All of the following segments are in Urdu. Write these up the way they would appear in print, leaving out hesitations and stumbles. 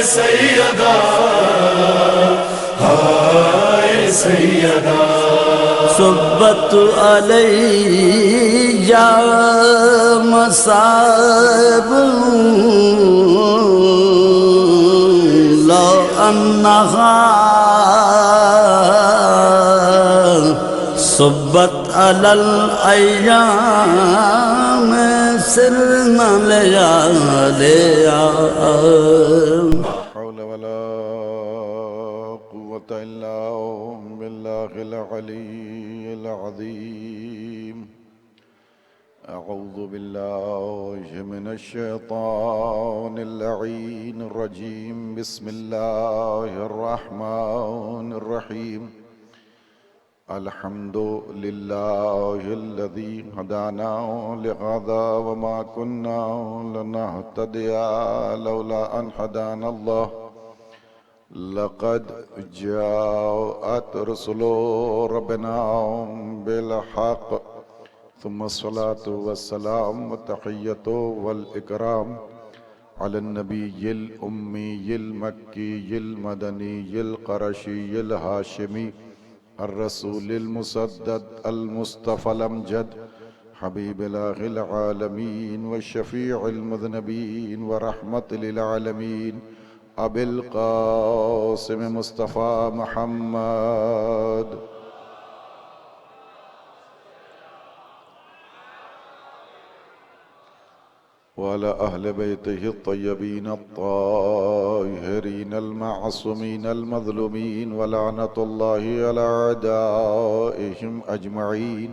سیدہ ہائے سیدہ صبت علی مصائب لو انہا صبت علی الایام سرنا لیالیا حول ولا قوة إلا بالله العلي العظيم أعوذ بالله من الشيطان اللعين الرجيم بسم الله الرحمن الرحيم الحمد لله الذي هدانا لهذا وما كنا لنهتدي لولا أن هدانا الله لقد جاءت رسل ربنا بالحق ثم الصلاة والسلام والتحية والإكرام على النبي الأمي المكي المدني القرشي الهاشمي الرسول المسدد المصطفى الأمجد حبيب الله العالمين والشفيع المذنبين ورحمة للعالمين أبي القاسم مصطفى محمد وعلى أهل بيته الطيبين الطاهرين المعصومين المظلومين ولعنة الله على أعدائهم أجمعين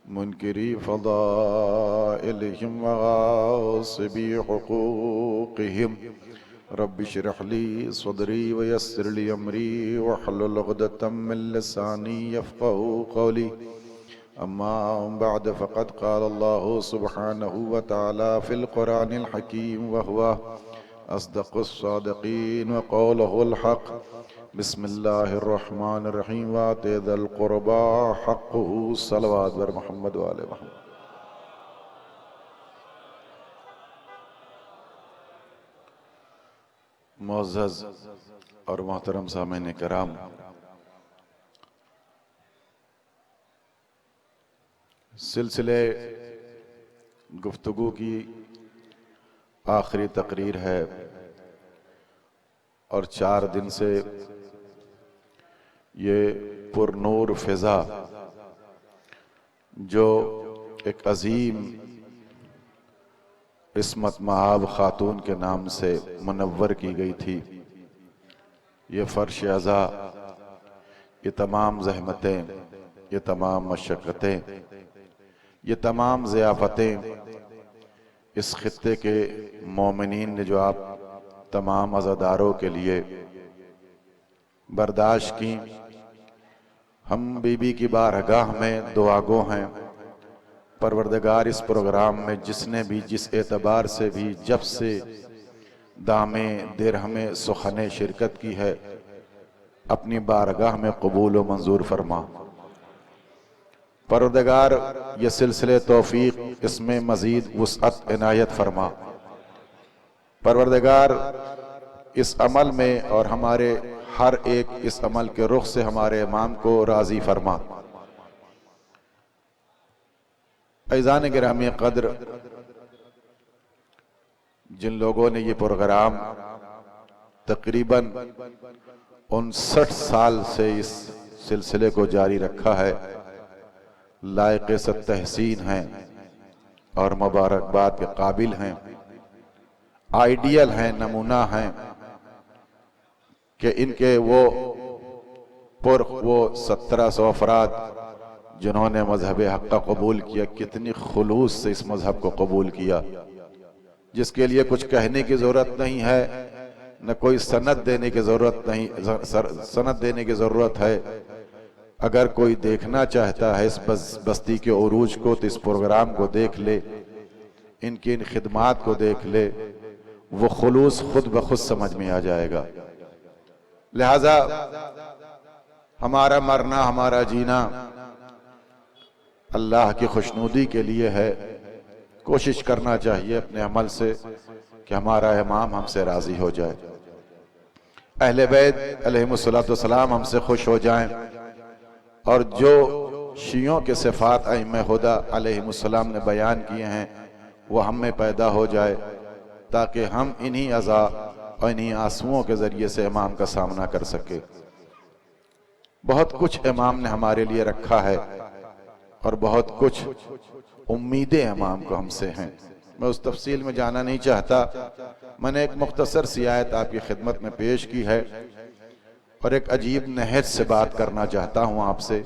منكري فضائلهم وغاصبي حقوقهم رب اشرح لي صدري ويسر لي أمري واحلل عقدة من لساني يفقهوا قولي أما بعد فقد قال الله سبحانه وتعالى في القرآن الحكيم وهو أصدق الصادقين وقوله الحق بسم الله الرحمن الرحيم وآت ذا القربى حقه صلوات بر محمد وآل محمد معزز اور محترم سامعین کرام، سلسلے گفتگو کی آخری تقریر ہے اور 4 دن سے یہ پر نور فضا جو ایک عظیم عصمت مآب خاتون کے نام سے منور کی گئی تھی، یہ فرش عزا، یہ تمام زحمتیں، یہ تمام مشقتیں، یہ تمام ضیافتیں اس خطے کے مومنین نے جو آپ تمام عزاداروں کے لیے برداشت کی، ہم بی بی کی بارگاہ میں دعاگو ہیں۔ پروردگار اس پروگرام میں جس نے بھی جس اعتبار سے بھی جب سے دامے درہمے سخنے شرکت کی ہے، اپنی بارگاہ میں قبول و منظور فرما۔ پروردگار یہ سلسلے توفیق اس میں مزید وسعت عنایت فرما۔ پروردگار اس عمل میں اور ہمارے ہر ایک اس عمل کے رخ سے ہمارے امام کو راضی فرما۔ عزیزان گرامی قدر، جن لوگوں نے یہ پروگرام تقریباً 59 سال سے اس سلسلے کو جاری رکھا ہے، لائق ست تحسین ہیں اور مبارکباد کے قابل ہیں، آئیڈیل ہیں، نمونہ ہیں کہ ان کے وہ 1700 افراد جنہوں نے مذہب حق کا قبول کیا، کتنی خلوص سے اس مذہب کو قبول کیا، جس کے لیے کچھ کہنے کی ضرورت نہیں ہے، نہ کوئی سند دینے کی ضرورت ہے۔ اگر کوئی دیکھنا چاہتا ہے اس بستی کے عروج کو تو اس پروگرام کو دیکھ لے، ان کی ان خدمات کو دیکھ لے، وہ خلوص خود بخود سمجھ میں آ جائے گا۔ لہذا ہمارا مرنا، ہمارا جینا اللہ کی خوشنودی کے لیے ہے۔ کوشش کرنا چاہیے اپنے عمل سے کہ ہمارا امام ہم سے راضی ہو جائے۔ اہل بیت علیہم السلام ہم سے خوش ہو جائیں، اور جو شیعوں کے صفات ائمہ ہدی علیہم السلام نے بیان کیے ہیں وہ ہم میں پیدا ہو جائے، تاکہ ہم انہی عزا اور انہی آنسوؤں کے ذریعے سے امام کا سامنا کر سکے۔ بہت کچھ امام نے ہمارے لیے رکھا ہے، اور بہت کچھ امیدیں امام کو ہم سے ہیں۔ میں اس تفصیل میں جانا نہیں چاہتا، میں نے ایک مختصر سی آیت آپ کی خدمت میں پیش کی ہے، اور ایک عجیب نہج سے بات کرنا چاہتا ہوں آپ سے،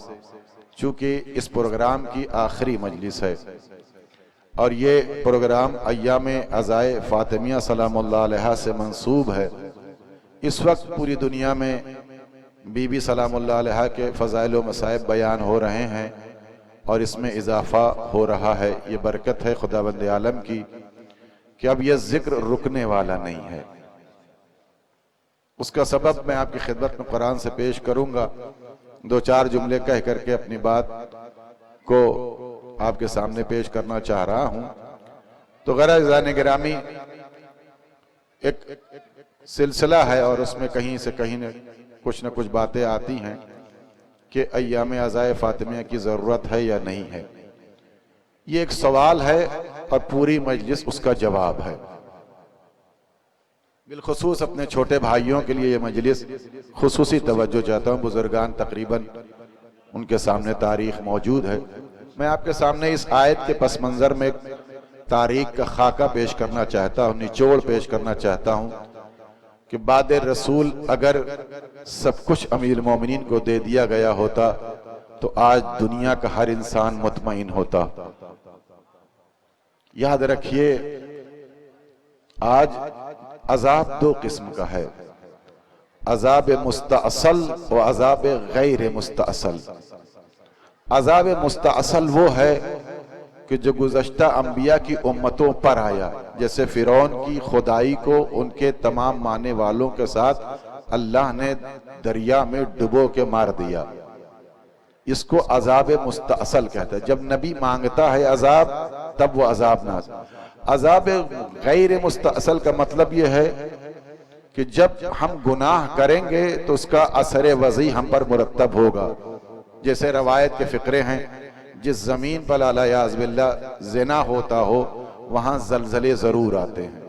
چونکہ اس پروگرام کی آخری مجلس ہے، اور یہ پروگرام ایام عزائے فاطمیہ سلام اللہ علیہا سے منسوب ہے۔ اس وقت پوری دنیا میں بی بی سلام اللہ علیہا کے فضائل و مصائب بیان ہو رہے ہیں، اور اس میں اضافہ ہو رہا ہے۔ یہ برکت ہے خداوند عالم کی کہ اب یہ ذکر رکنے والا نہیں ہے۔ اس کا سبب میں آپ کی خدمت میں قرآن سے پیش کروں گا، دو چار جملے کہہ کر کے اپنی بات کو آپ کے سامنے پیش کرنا چاہ رہا ہوں۔ تو عزیزان گرامی، ایک سلسلہ ہے، اور اس میں کہیں سے کہیں کچھ نہ کچھ باتیں آتی ہیں کہ ایام عزائے فاطمیہ کی ضرورت ہے یا نہیں ہے۔ یہ ایک سوال ہے، اور پوری مجلس اس کا جواب ہے۔ بالخصوص اپنے چھوٹے بھائیوں کے لیے یہ مجلس خصوصی توجہ چاہتا ہوں، بزرگان تقریباً ان کے سامنے تاریخ موجود ہے۔ میں آپ کے سامنے اس آیت کے پس منظر میں ایک تاریخ کا خاکہ پیش کرنا چاہتا ہوں، نچوڑ پیش کرنا چاہتا ہوں کہ بعد رسول اگر سب کچھ امیر المومنین کو دے دیا گیا ہوتا تو آج دنیا کا ہر انسان مطمئن ہوتا۔ یاد رکھیے، آج عذاب دو قسم کا ہے، عذاب مستاصل و عذاب غیر مستاصل۔ عذاب مستاصل وہ ہے کہ جو گزشتہ انبیاء کی امتوں پر آیا، جیسے فرعون کی خدائی کو ان کے تمام ماننے والوں کے ساتھ اللہ نے دریا میں ڈبو کے مار دیا۔ اس کو عذاب مستاصل کہتا ہے۔ جب نبی مانگتا ہے عذاب، تب وہ عذاب نازل۔ عذاب غیر مستاصل کا مطلب یہ ہے کہ جب ہم گناہ کریں گے تو اس کا اثر وضعی ہم پر مرتب ہوگا۔ جیسے روایت کے فقرے ہیں، جس زمین پر اعوذ باللہ زنا ہوتا ہو وہاں زلزلے ضرور آتے ہیں،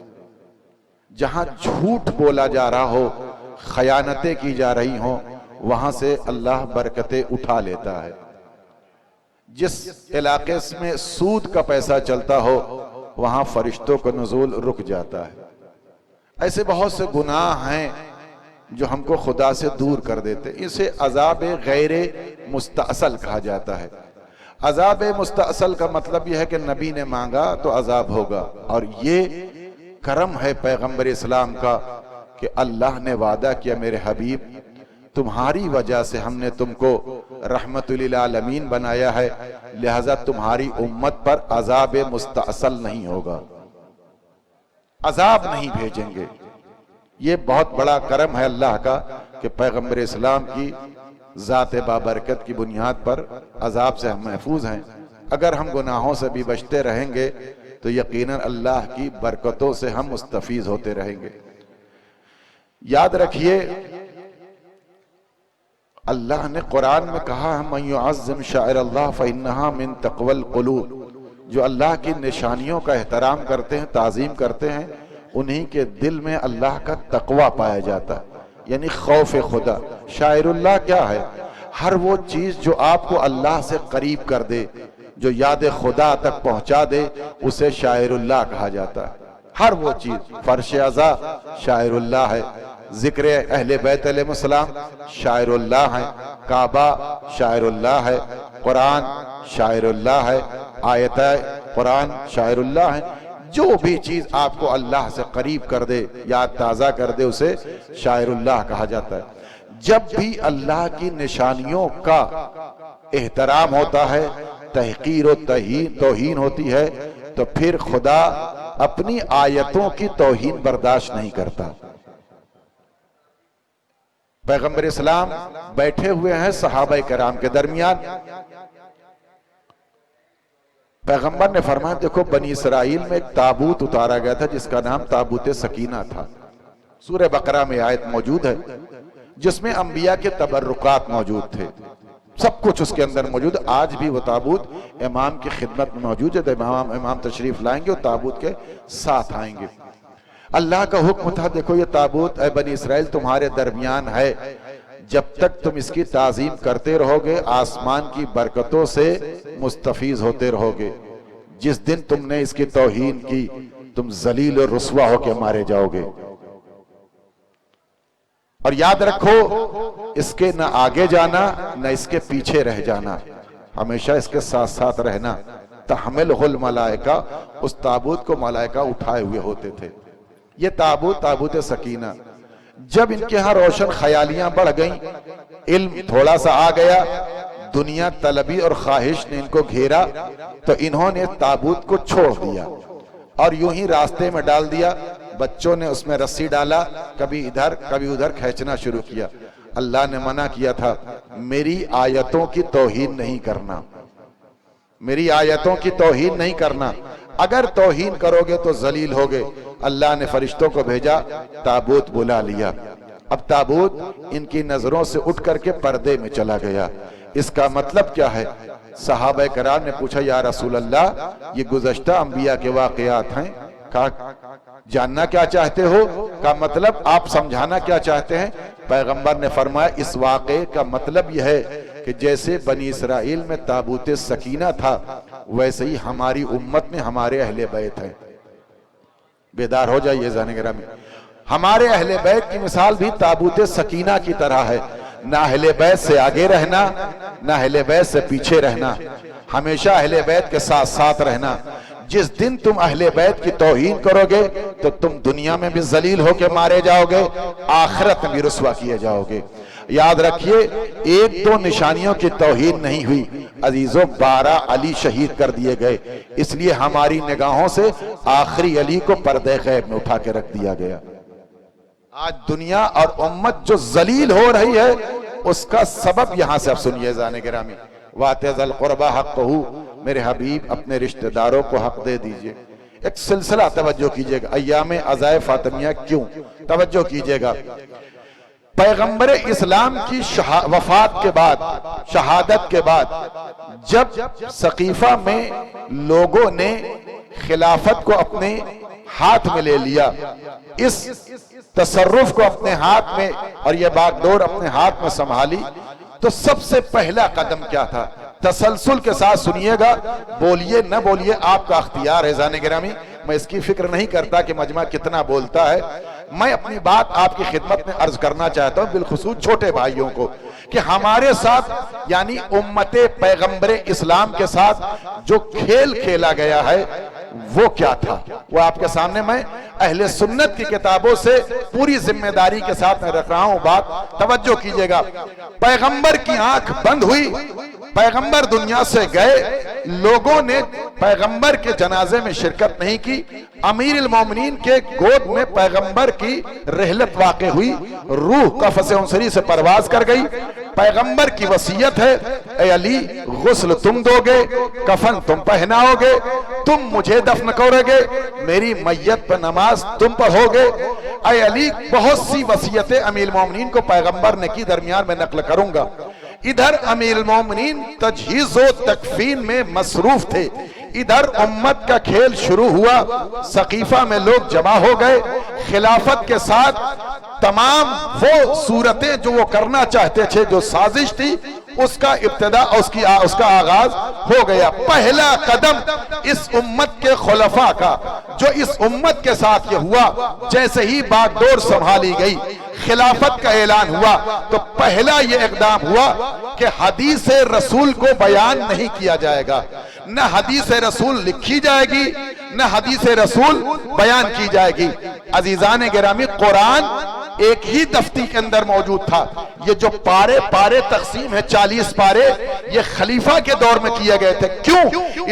جہاں جھوٹ بولا جا رہا ہو، خیانتیں کی جا رہی ہوں، وہاں سے اللہ برکتیں اٹھا لیتا ہے۔ جس علاقے میں سود کا پیسہ چلتا ہو وہاں فرشتوں کا نزول رک جاتا ہے۔ ایسے بہت سے گناہ ہیں جو ہم کو خدا سے دور کر دیتے، اسے عذاب غیر مستاصل کہا جاتا ہے۔ عذاب مستاصل کا مطلب یہ ہے کہ نبی نے مانگا تو عذاب ہوگا، اور یہ کرم ہے پیغمبر اسلام کا کہ اللہ نے وعدہ کیا، میرے حبیب تمہاری وجہ سے ہم نے تم کو رحمت للعالمین بنایا ہے، لہذا تمہاری امت پر عذاب مستاصل نہیں ہوگا، عذاب نہیں بھیجیں گے۔ یہ بہت بڑا کرم ہے اللہ کا کہ پیغمبر اسلام کی ذات بابرکت کی بنیاد پر عذاب سے ہم محفوظ ہیں۔ اگر ہم گناہوں سے بھی بچتے رہیں گے تو یقیناً اللہ کی برکتوں سے ہم مستفیض ہوتے رہیں گے۔ یاد رکھیے، اللہ نے قرآن میں کہا، من یعظم شعائر اللہ فإنہا من تقوی القلوب، جو اللہ کی نشانیوں کا احترام کرتے ہیں، تعظیم کرتے ہیں، انہی کے دل میں اللہ کا تقوی پایا جاتا ہے، یعنی خوف خدا۔ شاعر اللہ کیا ہے؟ ہر وہ چیز جو آپ کو اللہ سے قریب کر دے، جو یاد خدا تک پہنچا دے، اسے شاعر اللہ کہا جاتا ہے۔ ہر وہ چیز، فرش عزا شاعر اللہ ہے، ذکر اہل بیت علیہ السلام شاعر اللہ ہے، کعبہ شاعر اللہ ہے، قرآن شاعر اللہ ہے، آیت قرآن شاعر اللہ ہے۔ جو بھی چیز آپ کو اللہ سے قریب کر دے، یاد تازہ کر دے، اسے شاعر اللہ کہا جاتا ہے۔ جب بھی اللہ کی نشانیوں کا احترام ہوتا ہے، تحقیر و توہین ہوتی ہے، تو پھر خدا اپنی آیتوں کی توہین برداشت نہیں کرتا۔ پیغمبر اسلام بیٹھے ہوئے ہیں صحابہ کرام کے درمیان، پیغمبر نے فرمایا، دیکھو بنی اسرائیل میں ایک تابوت اتارا گیا تھا جس کا نام تابوت سکینہ تھا۔ سورہ بقرہ میں آیت موجود ہے جس میں انبیاء کے تبرکات موجود تھے، سب کچھ اس کے اندر موجود۔ آج بھی وہ تابوت امام کی خدمت میں موجود ہے، تو امام تشریف لائیں گے اور تابوت کے ساتھ آئیں گے۔ اللہ کا حکم تھا، دیکھو یہ تابوت اے بنی اسرائیل تمہارے درمیان ہے، جب تک تم اس کی تعظیم کرتے رہو گے آسمان کی برکتوں سے مستفیض ہوتے رہو گے، جس دن تم نے اس کی توہین کی تم ذلیل اور رسوا ہو کے مارے جاؤ گے۔ اور یاد رکھو اس کے نہ آگے جانا نہ اس کے پیچھے رہ جانا، ہمیشہ اس کے ساتھ ساتھ رہنا۔ تحملہ الملائکہ، اس تابوت کو ملائکہ اٹھائے ہوئے ہوتے تھے۔ یہ تابوت سکینہ، جب ان کے ہاں روشن خیالیاں بڑھ گئیں، علم تھوڑا سا آ گیا، دنیا طلبی اور خواہش نے ان کو گھیرا، تو انہوں نے تابوت کو چھوڑ دیا اور یوں ہی راستے میں ڈال دیا۔ بچوں نے اس میں رسی ڈالا، کبھی ادھر کبھی ادھر کھینچنا شروع کیا۔ اللہ نے منع کیا تھا میری آیتوں کی توہین نہیں کرنا، میری آیتوں کی توہین نہیں کرنا، اگر توہین کرو گے تو ذلیل ہوگے۔ اللہ نے فرشتوں کو بھیجا، تابوت بلا لیا۔ اب تابوت ان کی نظروں سے اٹھ کر کے پردے میں چلا گیا۔ اس کا مطلب کیا ہے؟ صحابہ کرام نے پوچھا یا رسول اللہ یہ گزشتہ انبیاء کے واقعات ہیں، کہا جاننا کیا چاہتے ہو؟ کا مطلب آپ سمجھانا کیا چاہتے ہیں؟ پیغمبر نے فرمایا اس واقعے کا مطلب یہ ہے کہ جیسے بنی اسرائیل میں تابوت سکینہ تھا، ویسے ہی ہماری امت میں ہمارے اہل بیت ہیں۔ بیدار ہو جائیے ذہن گرامی، ہمارے اہل بیت کی مثال بھی تابوت سکینہ کی طرح ہے، نہ اہل بیت سے آگے رہنا نہ اہل بیت سے پیچھے رہنا، ہمیشہ اہل بیت کے ساتھ ساتھ رہنا۔ جس دن تم اہل بیت کی توہین کرو گے تو تم دنیا میں بھی ذلیل ہو کے مارے جاؤ گے، آخرت میں بھی رسوا کیے جاؤ گے۔ یاد رکھیے ایک دو نشانیوں کی توہین نہیں ہوئی عزیزوں، 12 علی شہید کر دیے گئے، اس لیے ہماری نگاہوں سے آخری علی کو پردے غیب میں اٹھا کے رکھ دیا گیا۔ آج دنیا اور امت جو ذلیل ہو رہی ہے اس کا سبب یہاں سے اب سنیے ذہن گرامی، وَآتِ ذِی الْقُرْبَىٰ حَقَّهُ، میرے حبیب اپنے رشتہ داروں کو حق دے دیجئے۔ ایک سلسلہ توجہ کیجئے گا، ایام عزائے فاطمیہ کیوں؟ توجہ کیجئے گا، پیغمبر اسلام کی وفات کے بعد، شہادت کے بعد، جب سقیفہ میں لوگوں نے خلافت کو اپنے ہاتھ میں لے لیا، اس تصرف کو اپنے ہاتھ میں اور یہ باغ ڈور اپنے ہاتھ میں سنبھالی، تو سب سے پہلا قدم کیا تھا؟ تسلسل کے ساتھ سنیے گا، بولیے نہ بولیے آپ کا اختیار ہے ذہن گرامی، میں اس کی فکر نہیں کرتا کہ مجمع کتنا بولتا ہے۔ میں اپنی بات آپ کی خدمت میں عرض کرنا چاہتا ہوں، بالخصوص چھوٹے بھائیوں کو، کہ ہمارے ساتھ یعنی امت پیغمبر اسلام کے ساتھ جو کھیل کھیلا گیا ہے وہ کیا تھا؟ وہ آپ کے سامنے میں اہل سنت کی کتابوں سے پوری ذمہ داری کے ساتھ میں رکھ رہا ہوں بات، توجہ کیجئے گا۔ پیغمبر کی آنکھ بند ہوئی، پیغمبر دنیا سے گئے، لوگوں نے پیغمبر کے جنازے میں شرکت نہیں کی، امیر المومنین کے گود میں پیغمبر کی رحلت واقع ہوئی، روح قفس عنصری سے پرواز کر گئی، پیغمبر کی وصیت ہے اے علی غسل تم دو گے، کفن تم پہناؤ گے، تم مجھے دفن کرو گے، میری میت پر نماز تم پڑھو گے۔ اے علی بہت سی وصیتیں امیر المومنین کو پیغمبر نے کی، درمیان میں نقل کروں گا۔ ادھر امیر المومنین تجہیز و تکفین میں مصروف تھے، ادھر امت کا کھیل شروع ہوا، سقیفہ میں لوگ جمع ہو گئے، خلافت کے ساتھ تمام وہ صورتیں جو وہ کرنا چاہتے تھے، جو سازش تھی، اس کا ابتدا اس کا آغاز ہو گیا۔ پہلا قدم اس امت کے خلفاء کا جو اس امت کے ساتھ یہ ہوا، جیسے ہی باغ ڈور سنبھالی گئی، خلافت کا اعلان ہوا، تو پہلا یہ اقدام ہوا کہ حدیث رسول کو بیان نہیں کیا جائے گا، نہ حدیث رسول لکھی جائے گی نہ حدیث رسول بیان کی جائے گی۔ عزیزان گرامی، قرآن ایک ہی دفتی کے اندر موجود تھا، یہ جو پارے تقسیم ہے 40 پارے، یہ خلیفہ کے دور میں کیے گئے تھے۔ کیوں؟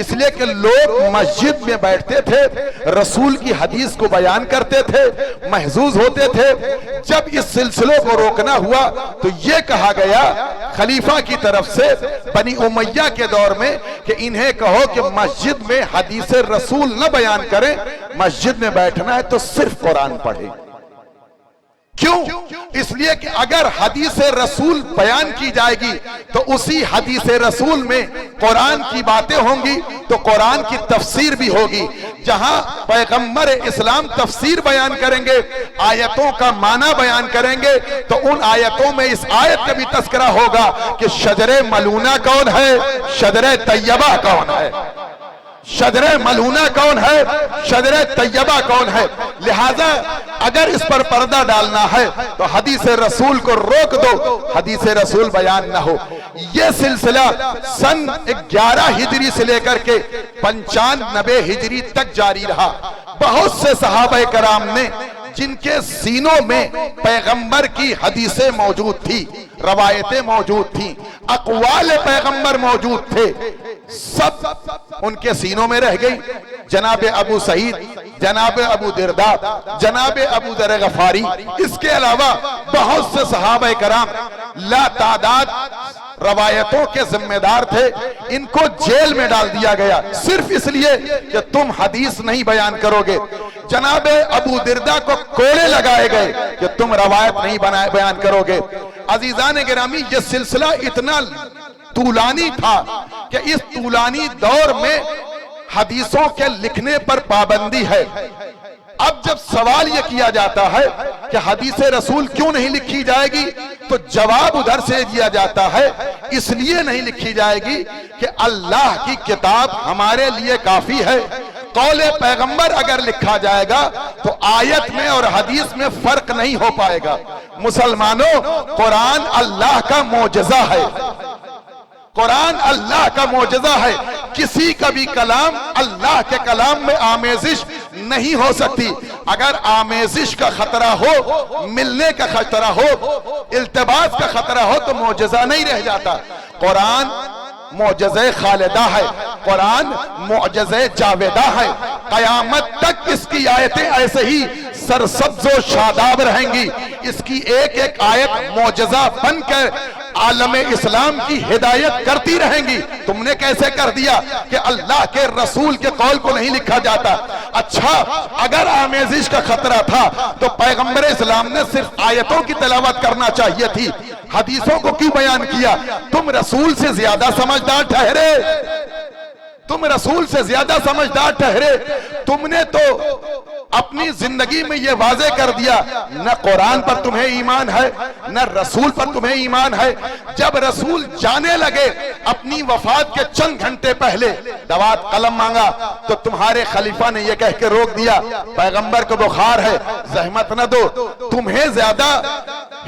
اس لیے کہ لوگ مسجد میں بیٹھتے تھے، رسول کی حدیث کو بیان کرتے تھے، محظوظ ہوتے تھے۔ جب اس سلسلے کو روکنا ہوا تو یہ کہا گیا خلیفہ کی طرف سے بنی امیہ کے دور میں کہ انہیں کہو کہ مسجد میں حدیث رسول نہ بیان کریں، مسجد میں بیٹھنا ہے تو صرف قرآن پڑھیں۔ کیوں؟ اس لیے کہ اگر حدیث رسول بیان کی جائے گی تو اسی حدیث رسول میں قرآن کی باتیں ہوں گی تو قرآن کی تفسیر بھی ہوگی. جہاں پیغمبر اسلام تفسیر بیان کریں گے، آیتوں کا معنی بیان کریں گے، تو ان آیتوں میں اس آیت کا بھی تذکرہ ہوگا کہ شجر ملونہ کون ہے، شجر طیبہ کون ہے، شجر ملونہ کون ہے، شجر طیبہ کون ہے. لہذا اگر اس پر پردہ ڈالنا ہے تو حدیث رسول کو روک دو، حدیث رسول بیان نہ ہو. یہ سلسلہ سن 11 ہجری سے لے کر کے 95 ہجری تک جاری رہا. بہت سے صحابہ کرام نے جن کے سینوں میں پیغمبر کی حدیثیں موجود تھی، روایتیں موجود تھیں، اقوال پیغمبر موجود تھے، سب ان کے سینوں میں رہ گئی. جناب ابو سعید، جناب ابو درداء، جناب ابو ذر غفاری، اس کے علاوہ بہت سے صحابہ کرام لا تعداد روایتوں کے ذمہ دار تھے. ان کو جیل میں ڈال دیا گیا صرف اس لیے کہ تم حدیث نہیں بیان کرو گے. جناب ابو درداء کو کوڑے لگائے گئے کہ تم روایت نہیں بیان کرو گے. عزیزان گرامی، یہ سلسلہ اتنا طولانی تھا کہ اس طولانی دور میں حدیثوں کے لکھنے پر پابندی ہے. اب جب سوال یہ کیا جاتا ہے کہ حدیث رسول کیوں نہیں لکھی جائے گی تو جواب ادھر سے دیا جاتا ہے اس لیے نہیں لکھی جائے گی کہ اللہ کی کتاب ہمارے لیے کافی ہے. قول پیغمبر اگر لکھا جائے گا تو آیت میں اور حدیث میں فرق نہیں ہو پائے گا. مسلمانوں، قرآن اللہ کا معجزہ ہے، قرآن اللہ کا معجزہ ہے. کسی کا بھی کلام اللہ کے کلام میں آمیزش نہیں ہو سکتی. اگر آمیزش کا خطرہ ہو، ملنے کا خطرہ ہو، التباس کا خطرہ ہو تو معجزہ نہیں رہ جاتا. قرآن معجزہ خالدہ ہے، قرآن معجزہ جاویدہ ہے. قیامت تک اس کی آیتیں ایسے ہی سرسبز و شاداب رہیں گی. اس کی ایک ایک آیت معجزہ بن کر عالم اسلام کی ہدایت کرتی رہیں گی. تم نے کیسے کر دیا کہ اللہ کے رسول کے قول کو نہیں لکھا جاتا؟ اچھا، اگر آمیزش کا خطرہ تھا تو پیغمبر اسلام نے صرف آیتوں کی تلاوت کرنا چاہیے تھی، حدیثوں کو کیوں بیان کیا؟ تم رسول سے زیادہ سمجھدار ٹھہرے، تم رسول سے زیادہ سمجھدار ٹھہرے. تم نے تو اپنی زندگی میں یہ واضح کر دیا نہ قرآن پر تمہیں ایمان ہے نہ رسول پر تمہیں ایمان ہے. جب رسول جانے لگے اپنی وفات کے چند گھنٹے پہلے دوات قلم مانگا تو تمہارے خلیفہ نے یہ کہہ کے روک دیا پیغمبر کو بخار ہے، زحمت نہ دو. تمہیں زیادہ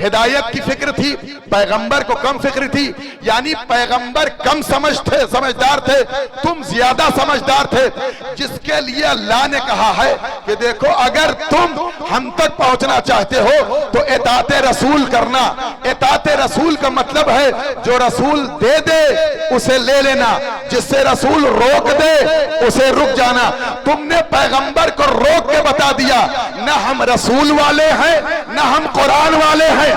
ہدایت کی فکر تھی، پیغمبر کو کم فکر تھی. یعنی پیغمبر کم سمجھدار تھے، تم زیادہ سمجھدار تھے. جس کے لیے اللہ نے کہا ہے کہ دیکھو اگر تم ہم تک پہنچنا چاہتے ہو تو اطاعت رسول کرنا. اطاعت رسول کا مطلب ہے جو رسول دے دے اسے لے لینا، جس سے رسول روک دے اسے رک جانا. تم نے پیغمبر کو روک کے بتا دیا نہ ہم رسول والے ہیں نہ ہم قرآن والے ہیں.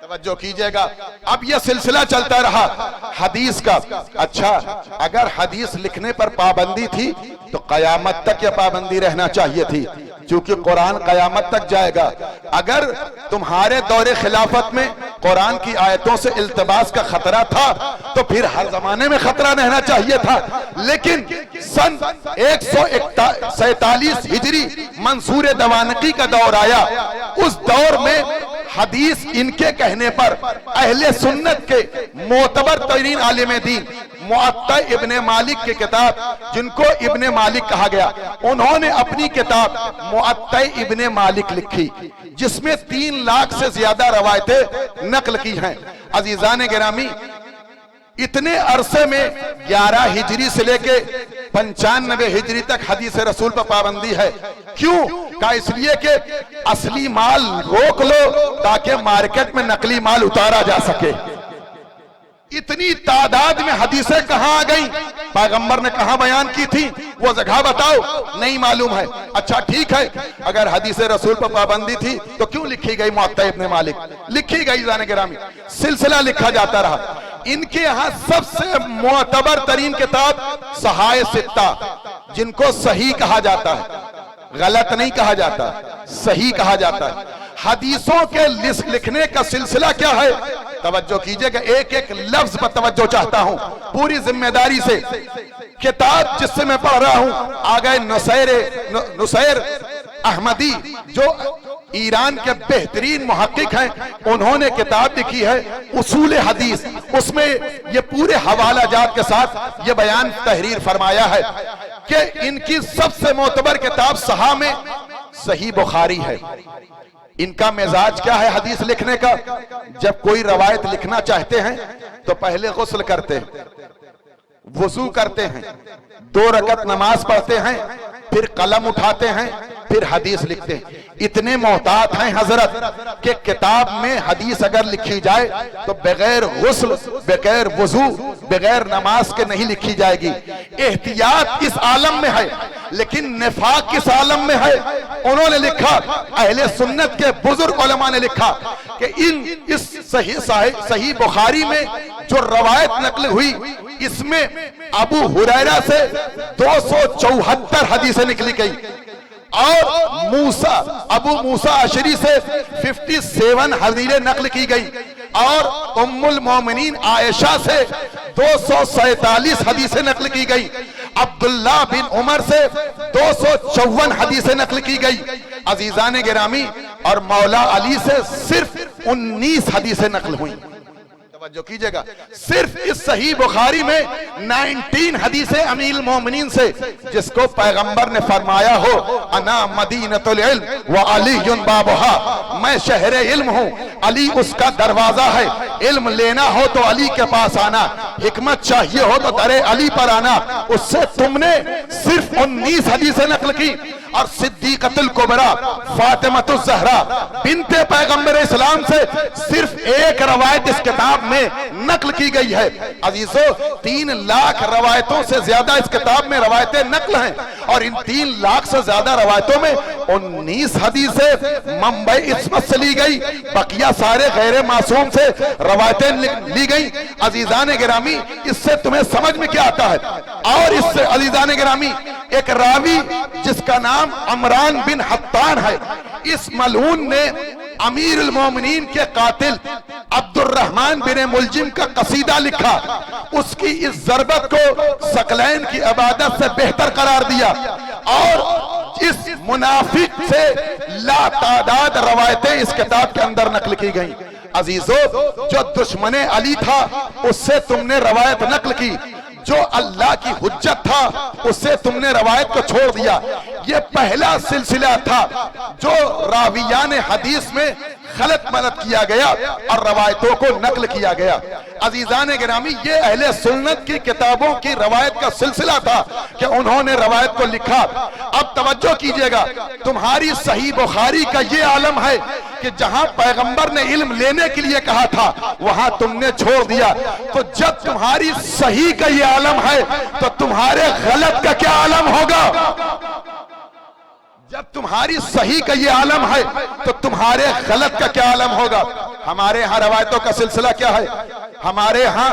توجہ کیجئے گا. اب یہ سلسلہ چلتا رہا حدیث کا. اچھا، اگر حدیث لکھنے پر پابندی تھی تو قیامت تک یہ پابندی رہنا چاہیے تھی، چونکہ قرآن قیامت تک جائے گا. اگر تمہارے دور خلافت میں قرآن کی آیتوں سے التباس کا خطرہ تھا تو پھر ہر زمانے میں خطرہ رہنا چاہیے تھا. لیکن سن 147 ہجری منصور دوانقی کا دور آیا. اس دور میں حدیث ان کے کہنے پر اہل سنت کے معتبر ترین عالم دین معطا ابن مالک کی کتاب، جن کو ابن مالک کہا گیا، انہوں نے اپنی کتاب معطا ابن مالک لکھی جس میں 3 لاکھ سے زیادہ روایتیں نقل کی ہیں. عزیزان گرامی، اتنے عرصے میں 11 ہجری سے لے کے 95 ہجری تک حدیث رسول پر پابندی ہے. کیوں؟ کہا اس لیے کہ اصلی مال روک لو تاکہ مارکیٹ میں نقلی مال اتارا جا سکے. اتنی تعداد میں حدیثیں کہاں آ گئیں؟ پیغمبر نے کہاں بیان کی تھی؟ وہ جگہ بتاؤ، نہیں معلوم ہے. اچھا ٹھیک ہے، اگر حدیث رسول پر پابندی تھی تو کیوں لکھی گئی معطا ابن مالک؟ لکھی گئی جانے گرامی، سلسلہ لکھا جاتا رہا. ان کے ہاں سب سے معتبر ترین کتاب صحائح ستہ، جن کو صحیح کہا جاتا ہے، غلط نہیں کہا جاتا، صحیح کہا جاتا ہے. حدیثوں کے لکھنے کا سلسلہ کیا ہے؟ توجہ کیجئے کہ ایک ایک لفظ پر توجہ چاہتا ہوں پوری ذمہ داری سے. کتاب جس سے میں پڑھ رہا ہوں آگئے نصیر احمدی جو ایران کے بہترین محقق ہیں، انہوں نے کتاب لکھی ہے اصول حدیث. اس میں یہ پورے حوالہ جات کے ساتھ یہ بیان تحریر فرمایا ہے کہ ان کی سب سے معتبر کتاب صحاح میں صحیح بخاری ہے. ان کا مزاج کیا ہے حدیث لکھنے کا؟ جب کوئی روایت لکھنا چاہتے ہیں تو پہلے غسل کرتے ہیں، وضو کرتے ہیں، 2 رکعت نماز پڑھتے ہیں، پھر قلم اٹھاتے ہیں، پھر حدیث لکھتے ہیں. اتنے محتاط ہیں حضرت کہ کتاب میں حدیث اگر لکھی جائے تو بغیر غسل، بغیر وضو، بغیر نماز کے نہیں لکھی جائے گی. احتیاط اس عالم میں ہے لیکن نفاق کس عالم میں ہے؟ انہوں نے لکھا، اہل سنت کے بزرگ علماء نے لکھا کہ اس صحیح بخاری میں جو روایت نقل ہوئی اس میں ابو ہریرہ سے 274 حدیثیں نکلی گئی اور ابو موسیٰ اشعری سے 57 حدیثیں نقل کی گئی اور ام المومنین عائشہ سے 247 حدیثیں نقل کی گئی. عبداللہ بن عمر سے 254 حدیثیں نقل کی گئی. عزیزان گرامی اور مولا علی سے صرف 19 حدیثیں نقل ہوئیں. توجہ کیجئے گا، صرف اس صحیح بخاری میں 19 حدیثیں امیر المومنین سے، جس کو پیغمبر نے فرمایا ہو انا مدینۃ العلم وعلی بابہا، میں شہر علم ہوں، علی اس کا دروازہ ہے. علم لینا ہو تو علی کے پاس آنا، حکمت چاہیے ہو تو در علی پر آنا. اس سے تم نے صرف 19 حدیثیں نقل کی. اور صدیقۃ الکبریٰ فاطمۃ الزہرا بنت پیغمبر اسلام سے صرف ایک روایت اس کتاب میں نقل کی گئی ہے. عزیزو 3 لاکھ روایتوں سے زیادہ اس کتاب میں روایتیں نقل ہیں اور ان 3 لاکھ سے زیادہ روایتوں میں 19 حدیثیں منبع عصمت سے لی گئی، بقیہ سارے غیر معصوم سے روایتیں لی گئی. عزیزان گرامی اس سے تمہیں سمجھ میں کیا آتا ہے؟ اور اس سے عزیزان گرامی ایک راوی جس کا نام عمران بن حطان ہے، اس ملعون نے امیر المومنین کے قاتل عبد الرحمن بن ملجم کا قصیدہ لکھا. اس کی اس ضربت کو ثقلین کی عبادت سے بہتر قرار دیا اور اس منافق سے لا تعداد روایتیں اس کتاب کے اندر نقل کی گئیں. عزیزو جو دشمن علی تھا اس سے تم نے روایت نقل کی، جو اللہ کی حجت تھا اس سے تم نے روایت کو چھوڑ دیا. یہ پہلا سلسلہ تھا جو راویان حدیث میں غلط ملت کیا گیا اور روایتوں کو نقل کیا گیا. عزیزان گرامی یہ اہل سنت کی کتابوں کی روایت کا سلسلہ تھا کہ انہوں نے روایت کو لکھا. اب توجہ کیجئے گا، تمہاری صحیح بخاری کا یہ عالم ہے کہ جہاں پیغمبر نے علم لینے کے لیے کہا تھا وہاں تم نے چھوڑ دیا. تو جب تمہاری صحیح کا یہ عالم ہے تو تمہارے غلط کا کیا عالم ہوگا؟ جب تمہاری صحیح کا یہ عالم ہے تو تمہارے غلط کا کیا عالم ہوگا؟ ہمارے ہاں روایتوں کا سلسلہ کیا ہے؟ ہمارے ہاں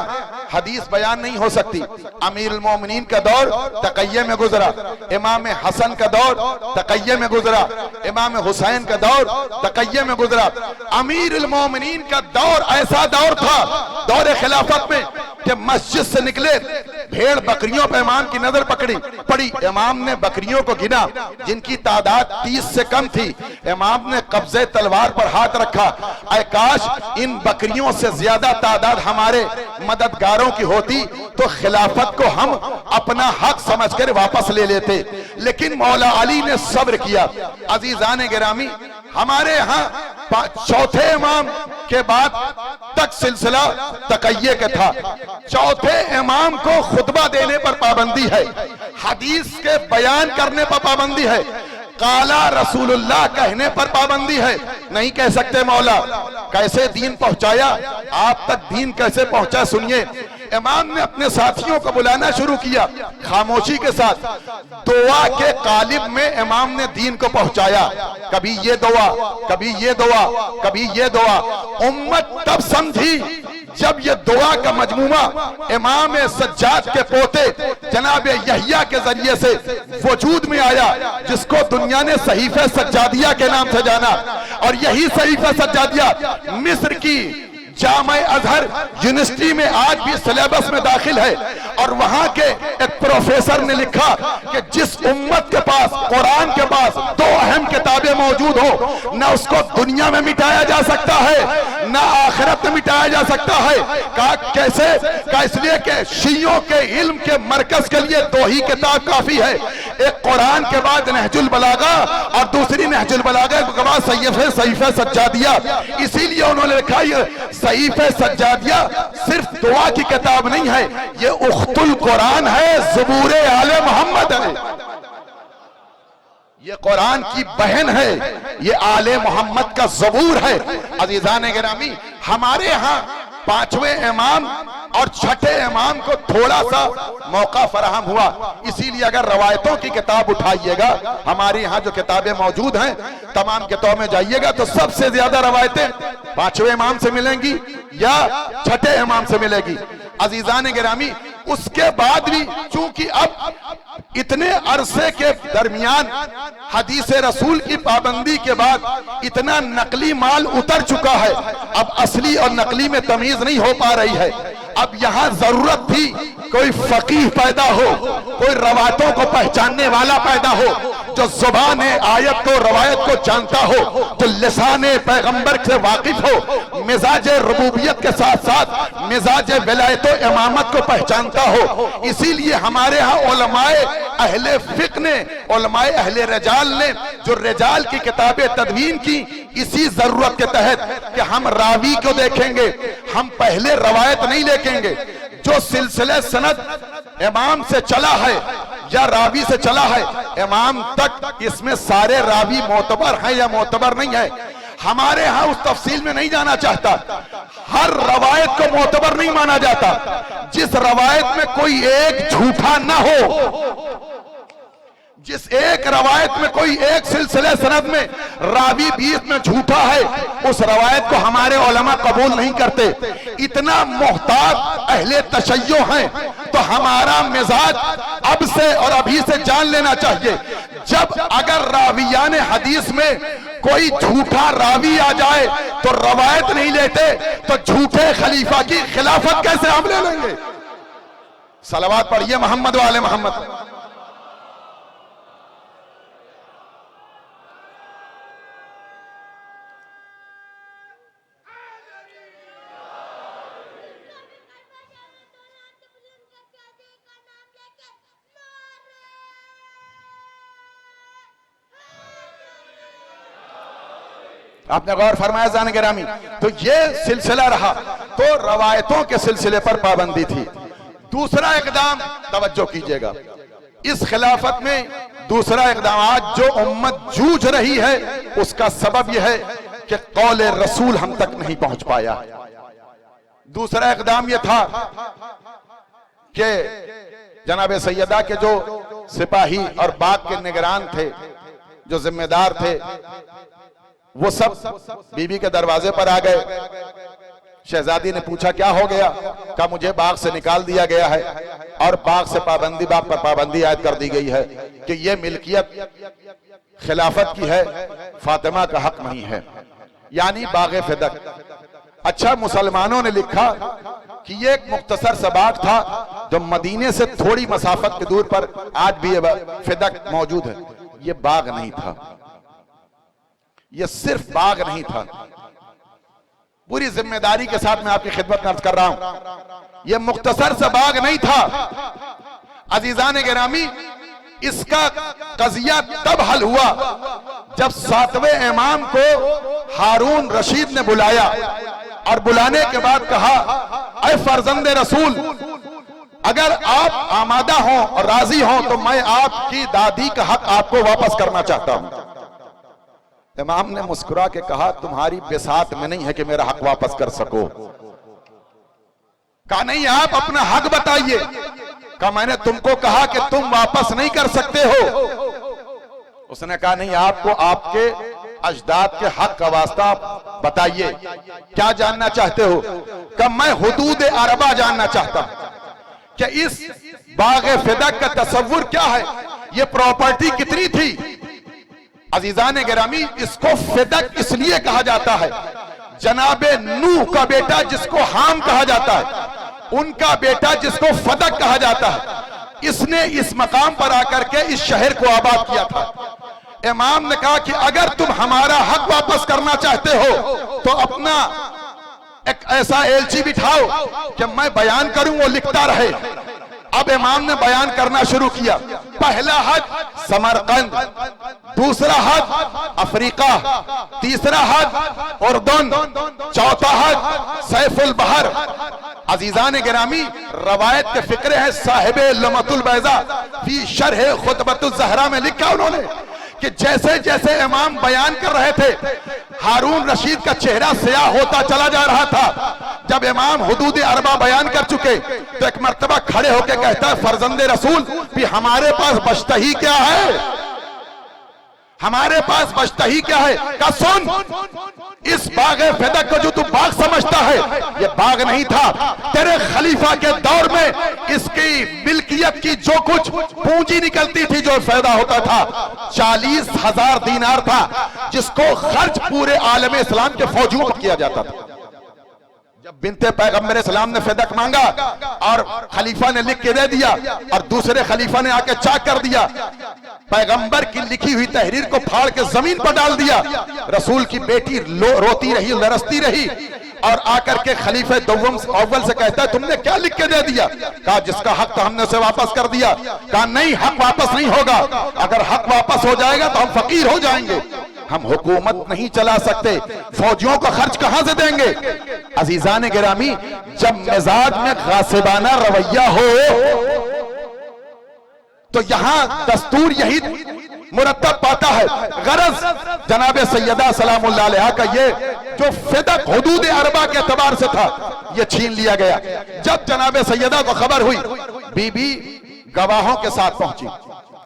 حدیث بیان نہیں ہو سکتی. امیر المومنین کا دور تقیہ میں گزرا، امام حسن کا دور تقیہ میں گزرا، امام حسین کا دور تقیہ میں گزرا. امیر المومنین کا دور ایسا دور تھا دور خلافت میں کہ مسجد سے نکلے بھیڑ بکریوں پہ امام کی نظر پڑی. امام نے بکریوں کو گنا جن کی تعداد 30 سے کم تھی. امام نے قبضے تلوار پر ہاتھ رکھا، اے کاش ان بکریوں سے زیادہ تعداد ہمارے مددگاروں کی ہوتی تو خلافت کو ہم اپنا حق سمجھ کر واپس لے لیتے. لیکن مولا علی نے صبر کیا. عزیزان گرامی ہمارے ہاں 4تھے امام کے بعد تک سلسلہ تقیہ کا تھا. 4تھے امام کو خطبہ دینے پر پابندی ہے، حدیث کے بیان کرنے پر پابندی ہے، قالا رسول اللہ کہنے پر پابندی ہے. نہیں کہہ سکتے مولا کیسے دین پہنچایا، آپ تک دین کیسے پہنچا. سنیے امام نے اپنے ساتھیوں کو بلانا شروع کیا خاموشی کے ساتھ. دعا کے قالب میں امام نے دین کو پہنچایا. کبھی یہ دعا، کبھی یہ دعا، کبھی یہ دعا. امت تب سمجھی جب یہ دعا کا مجموعہ امام سجاد کے پوتے جناب یحییٰ کے ذریعے سے وجود میں آیا، جس کو دنیا نے صحیفہ سجادیہ کے نام سے جانا، اور یہی صحیفہ سجادیہ مصر کی جامع ازہر یونیورسٹی میں آج بھی سلیبس میں داخل ہے، اور وہاں کے ایک پروفیسر نے لکھا کہ جس امت کے پاس قرآن کے پاس دو اہم کتابیں موجود ہو، نہ اس کو دنیا میں مٹایا جا سکتا ہے نہ آخرت میں مٹایا جا سکتا ہے۔ کہا کیسے؟ کہا اس لیے کہ شیعوں کے علم کے مرکز کے لیے دو ہی کتاب کافی ہے، ایک قرآن کے بعد نہج البلاغہ اور دوسری نہج البلاغہ کے بعد صحیفہ سجادیہ۔ اسی لیے انہوں نے لکھا یہ صحیفہ سجادیہ صرف دعا کی کتاب نہیں ہے، یہ اخت القرآن ہے، زبور آل محمد ہے، یہ قرآن کی بہن ہے، یہ آل محمد کا زبور ہے۔ عزیزان گرامی، ہمارے ہاں پانچویں امام اور چھٹے امام کو تھوڑا سا موقع فراہم ہوا، اسی لیے اگر روایتوں کی کتاب اٹھائیے گا، ہماری ہاں جو کتابیں موجود ہیں تمام کتابوں میں جائیے گا تو سب سے زیادہ روایتیں پانچویں امام سے ملیں گی یا چھٹے امام سے ملے گی۔ عزیزان گرامی، اس کے بعد بھی چونکہ اب اتنے عرصے کے درمیان حدیث رسول کی پابندی کے بعد اتنا نقلی مال اتر چکا ہے، اب اصلی اور نقلی میں تمیز نہیں ہو پا رہی ہے۔ اب یہاں ضرورت تھی کوئی فقیہ پیدا ہو، کوئی روایتوں کو پہچاننے والا پیدا ہو، جو زبان آیت کو روایت کو جانتا ہو، جو لسان پیغمبر سے واقف ہو، مزاج ربوبیت کے ساتھ ساتھ مزاج ولایت و امامت کو پہچانتا ہو۔ اسی لیے ہمارے ہاں علماء اہل فقہ نے، علماء اہل رجال نے جو رجال کی کتابیں تدوین کی، اسی ضرورت کے تحت کہ ہم راوی کو دیکھیں گے، ہم پہلے روایت نہیں دیکھیں گے، جو سلسلہ سند امام سے چلا ہے یا راوی سے چلا ہے امام تک، اس میں سارے راوی معتبر ہیں یا معتبر نہیں ہے، ہمارے ہاں اس تفصیل میں نہیں جانا چاہتا۔ ہر روایت کو معتبر نہیں مانا جاتا، جس روایت میں کوئی ایک جھوٹا نہ ہو، جس ایک روایت میں کوئی ایک سلسلہ سند میں راوی بیچ میں جھوٹا ہے، اس روایت کو ہمارے علماء قبول نہیں کرتے۔ اتنا محتاط اہل تشیع ہیں تو ہمارا مزاج اب سے اور ابھی سے جان لینا چاہیے، جب اگر راویان حدیث میں کوئی جھوٹا راوی آ جائے تو روایت نہیں لیتے، تو جھوٹے خلیفہ کی خلافت کیسے ہم لے لیں گے؟ صلوات پڑھیے محمد و آل محمد۔ آپ نے غور فرمایا زان گرامی، تو یہ سلسلہ رہا، تو روایتوں کے سلسلے پر پابندی تھی۔ دوسرا اقدام توجہ کیجئے گا، اس خلافت میں دوسرا اقدامات جو امت جوجھ رہی ہے، اس کا سبب یہ ہے کہ قول رسول ہم تک نہیں پہنچ پایا۔ دوسرا اقدام یہ تھا کہ جناب سیدہ کے جو سپاہی اور باغ کے نگران تھے، جو ذمہ دار تھے، وہ سب بی بی کے دروازے پر آ گئے۔ شہزادی نے پوچھا کیا ہو گیا؟ کہا مجھے باغ سے نکال دیا گیا ہے اور باغ سے پابندی، باغ پر پابندی عائد کر دی گئی ہے کہ یہ ملکیت خلافت کی ہے، فاطمہ کا حق نہیں ہے، یعنی باغ فدق۔ اچھا، مسلمانوں نے لکھا کہ یہ ایک مختصر سا باغ تھا جو مدینے سے تھوڑی مسافت کے دور پر آج بھی فدق موجود ہے۔ یہ باغ نہیں تھا، یہ صرف باغ نہیں تھا۔ پوری ذمہ داری کے ساتھ میں آپ کی خدمت عرض کر رہا ہوں، یہ مختصر سا باغ نہیں تھا۔ عزیزان گرامی، اس کا قضیہ تب حل ہوا جب 7ویں امام کو ہارون رشید نے بلایا اور بلانے کے بعد کہا، اے فرزند رسول، اگر آپ آمادہ ہوں اور راضی ہوں تو میں آپ کی دادی کا حق آپ کو واپس کرنا چاہتا ہوں۔ امام نے مسکرا کے کہا، تمہاری بساط میں نہیں ہے کہ میرا حق واپس کر سکو۔ کہا نہیں، آپ اپنا حق بتائیے۔ کہا میں نے تم کو کہا کہ تم واپس نہیں کر سکتے ہو۔ اس نے کہا نہیں، آپ کو آپ کے اجداد کے حق کا واسطہ بتائیے کیا جاننا چاہتے ہو؟ کہ میں حدود اربع جاننا چاہتا ہوں کہ اس باغ فدق کا تصور کیا ہے، یہ پراپرٹی کتنی تھی؟ عزیزان گرامی، اس کو فدق اس لیے کہا جاتا ہے، جناب نوح کا بیٹا جس کو حام کہا جاتا ہے، ان کا بیٹا جس کو فدق کہا جاتا ہے، اس نے اس مقام پر آ کر کے اس شہر کو آباد کیا تھا۔ امام نے کہا کہ اگر تم ہمارا حق واپس کرنا چاہتے ہو تو اپنا ایک ایسا ایلچی بٹھاؤ کہ میں بیان کروں وہ لکھتا رہے۔ اب امام نے بیان کرنا شروع کیا، پہلا حد سمرقند، دوسرا حد افریقہ، تیسرا حد اردن، چوتھا حد سیف البحر۔ عزیزان گرامی، روایت کے فقرے ہیں، صاحب لمعۃ البیضاء فی شرح خطبۃ الزہرا میں لکھا انہوں نے کہ جیسے جیسے امام بیان کر رہے تھے ہارون رشید کا چہرہ سیاہ ہوتا چلا جا رہا تھا۔ جب امام حدود اربع بیان کر چکے تو ایک مرتبہ کھڑے ہو کے کہتا ہے، فرزند رسول بھی ہمارے پاس بچتا ہی کیا ہے، ہمارے پاس بچتا ہی کیا ہے؟ کہا سن، اس باغ فدق کو جو تو باغ سمجھتا ہے یہ باغ نہیں تھا، تیرے خلیفہ کے دور میں اس کی ملکیت کی جو کچھ پونجی نکلتی تھی، جو فائدہ ہوتا تھا، 40,000 دینار تھا، جس کو خرچ پورے عالم اسلام کے فوجیوں پر کیا جاتا تھا۔ جب بنت پیغمبر اسلام نے فدق مانگا اور خلیفہ نے لکھ کے دے دیا اور دوسرے خلیفہ نے آ کے چاک کر دیا، پیغمبر کی لکھی ہوئی تحریر کو پھاڑ کے زمین پر ڈال دیا، رسول کی بیٹی روتی رہی، لرزتی رہی، اور آ کر کے خلیفہ دوم اول سے کہتا ہے تم نے کیا لکھ کے دے دیا؟ کہا جس کا حق تھا ہم نے اسے واپس کر دیا۔ کہا نہیں، حق واپس نہیں ہوگا، اگر حق واپس ہو جائے گا تو ہم فقیر ہو جائیں گے، ہم حکومت نہیں چلا سکتے، فوجیوں کا خرچ کہاں سے دیں گے؟ عزیزان گرامی، جب مزاج میں غاصبانہ رویہ ہو تو یہاں دستور یہی مرتب پاتا ہے۔ غرض جناب سیدہ سلام اللہ علیہا کا یہ جو فدق حدود اربع کے اعتبار سے تھا یہ چھین لیا گیا۔ جب جناب سیدہ کو خبر ہوئی، بی بی گواہوں کے ساتھ پہنچی،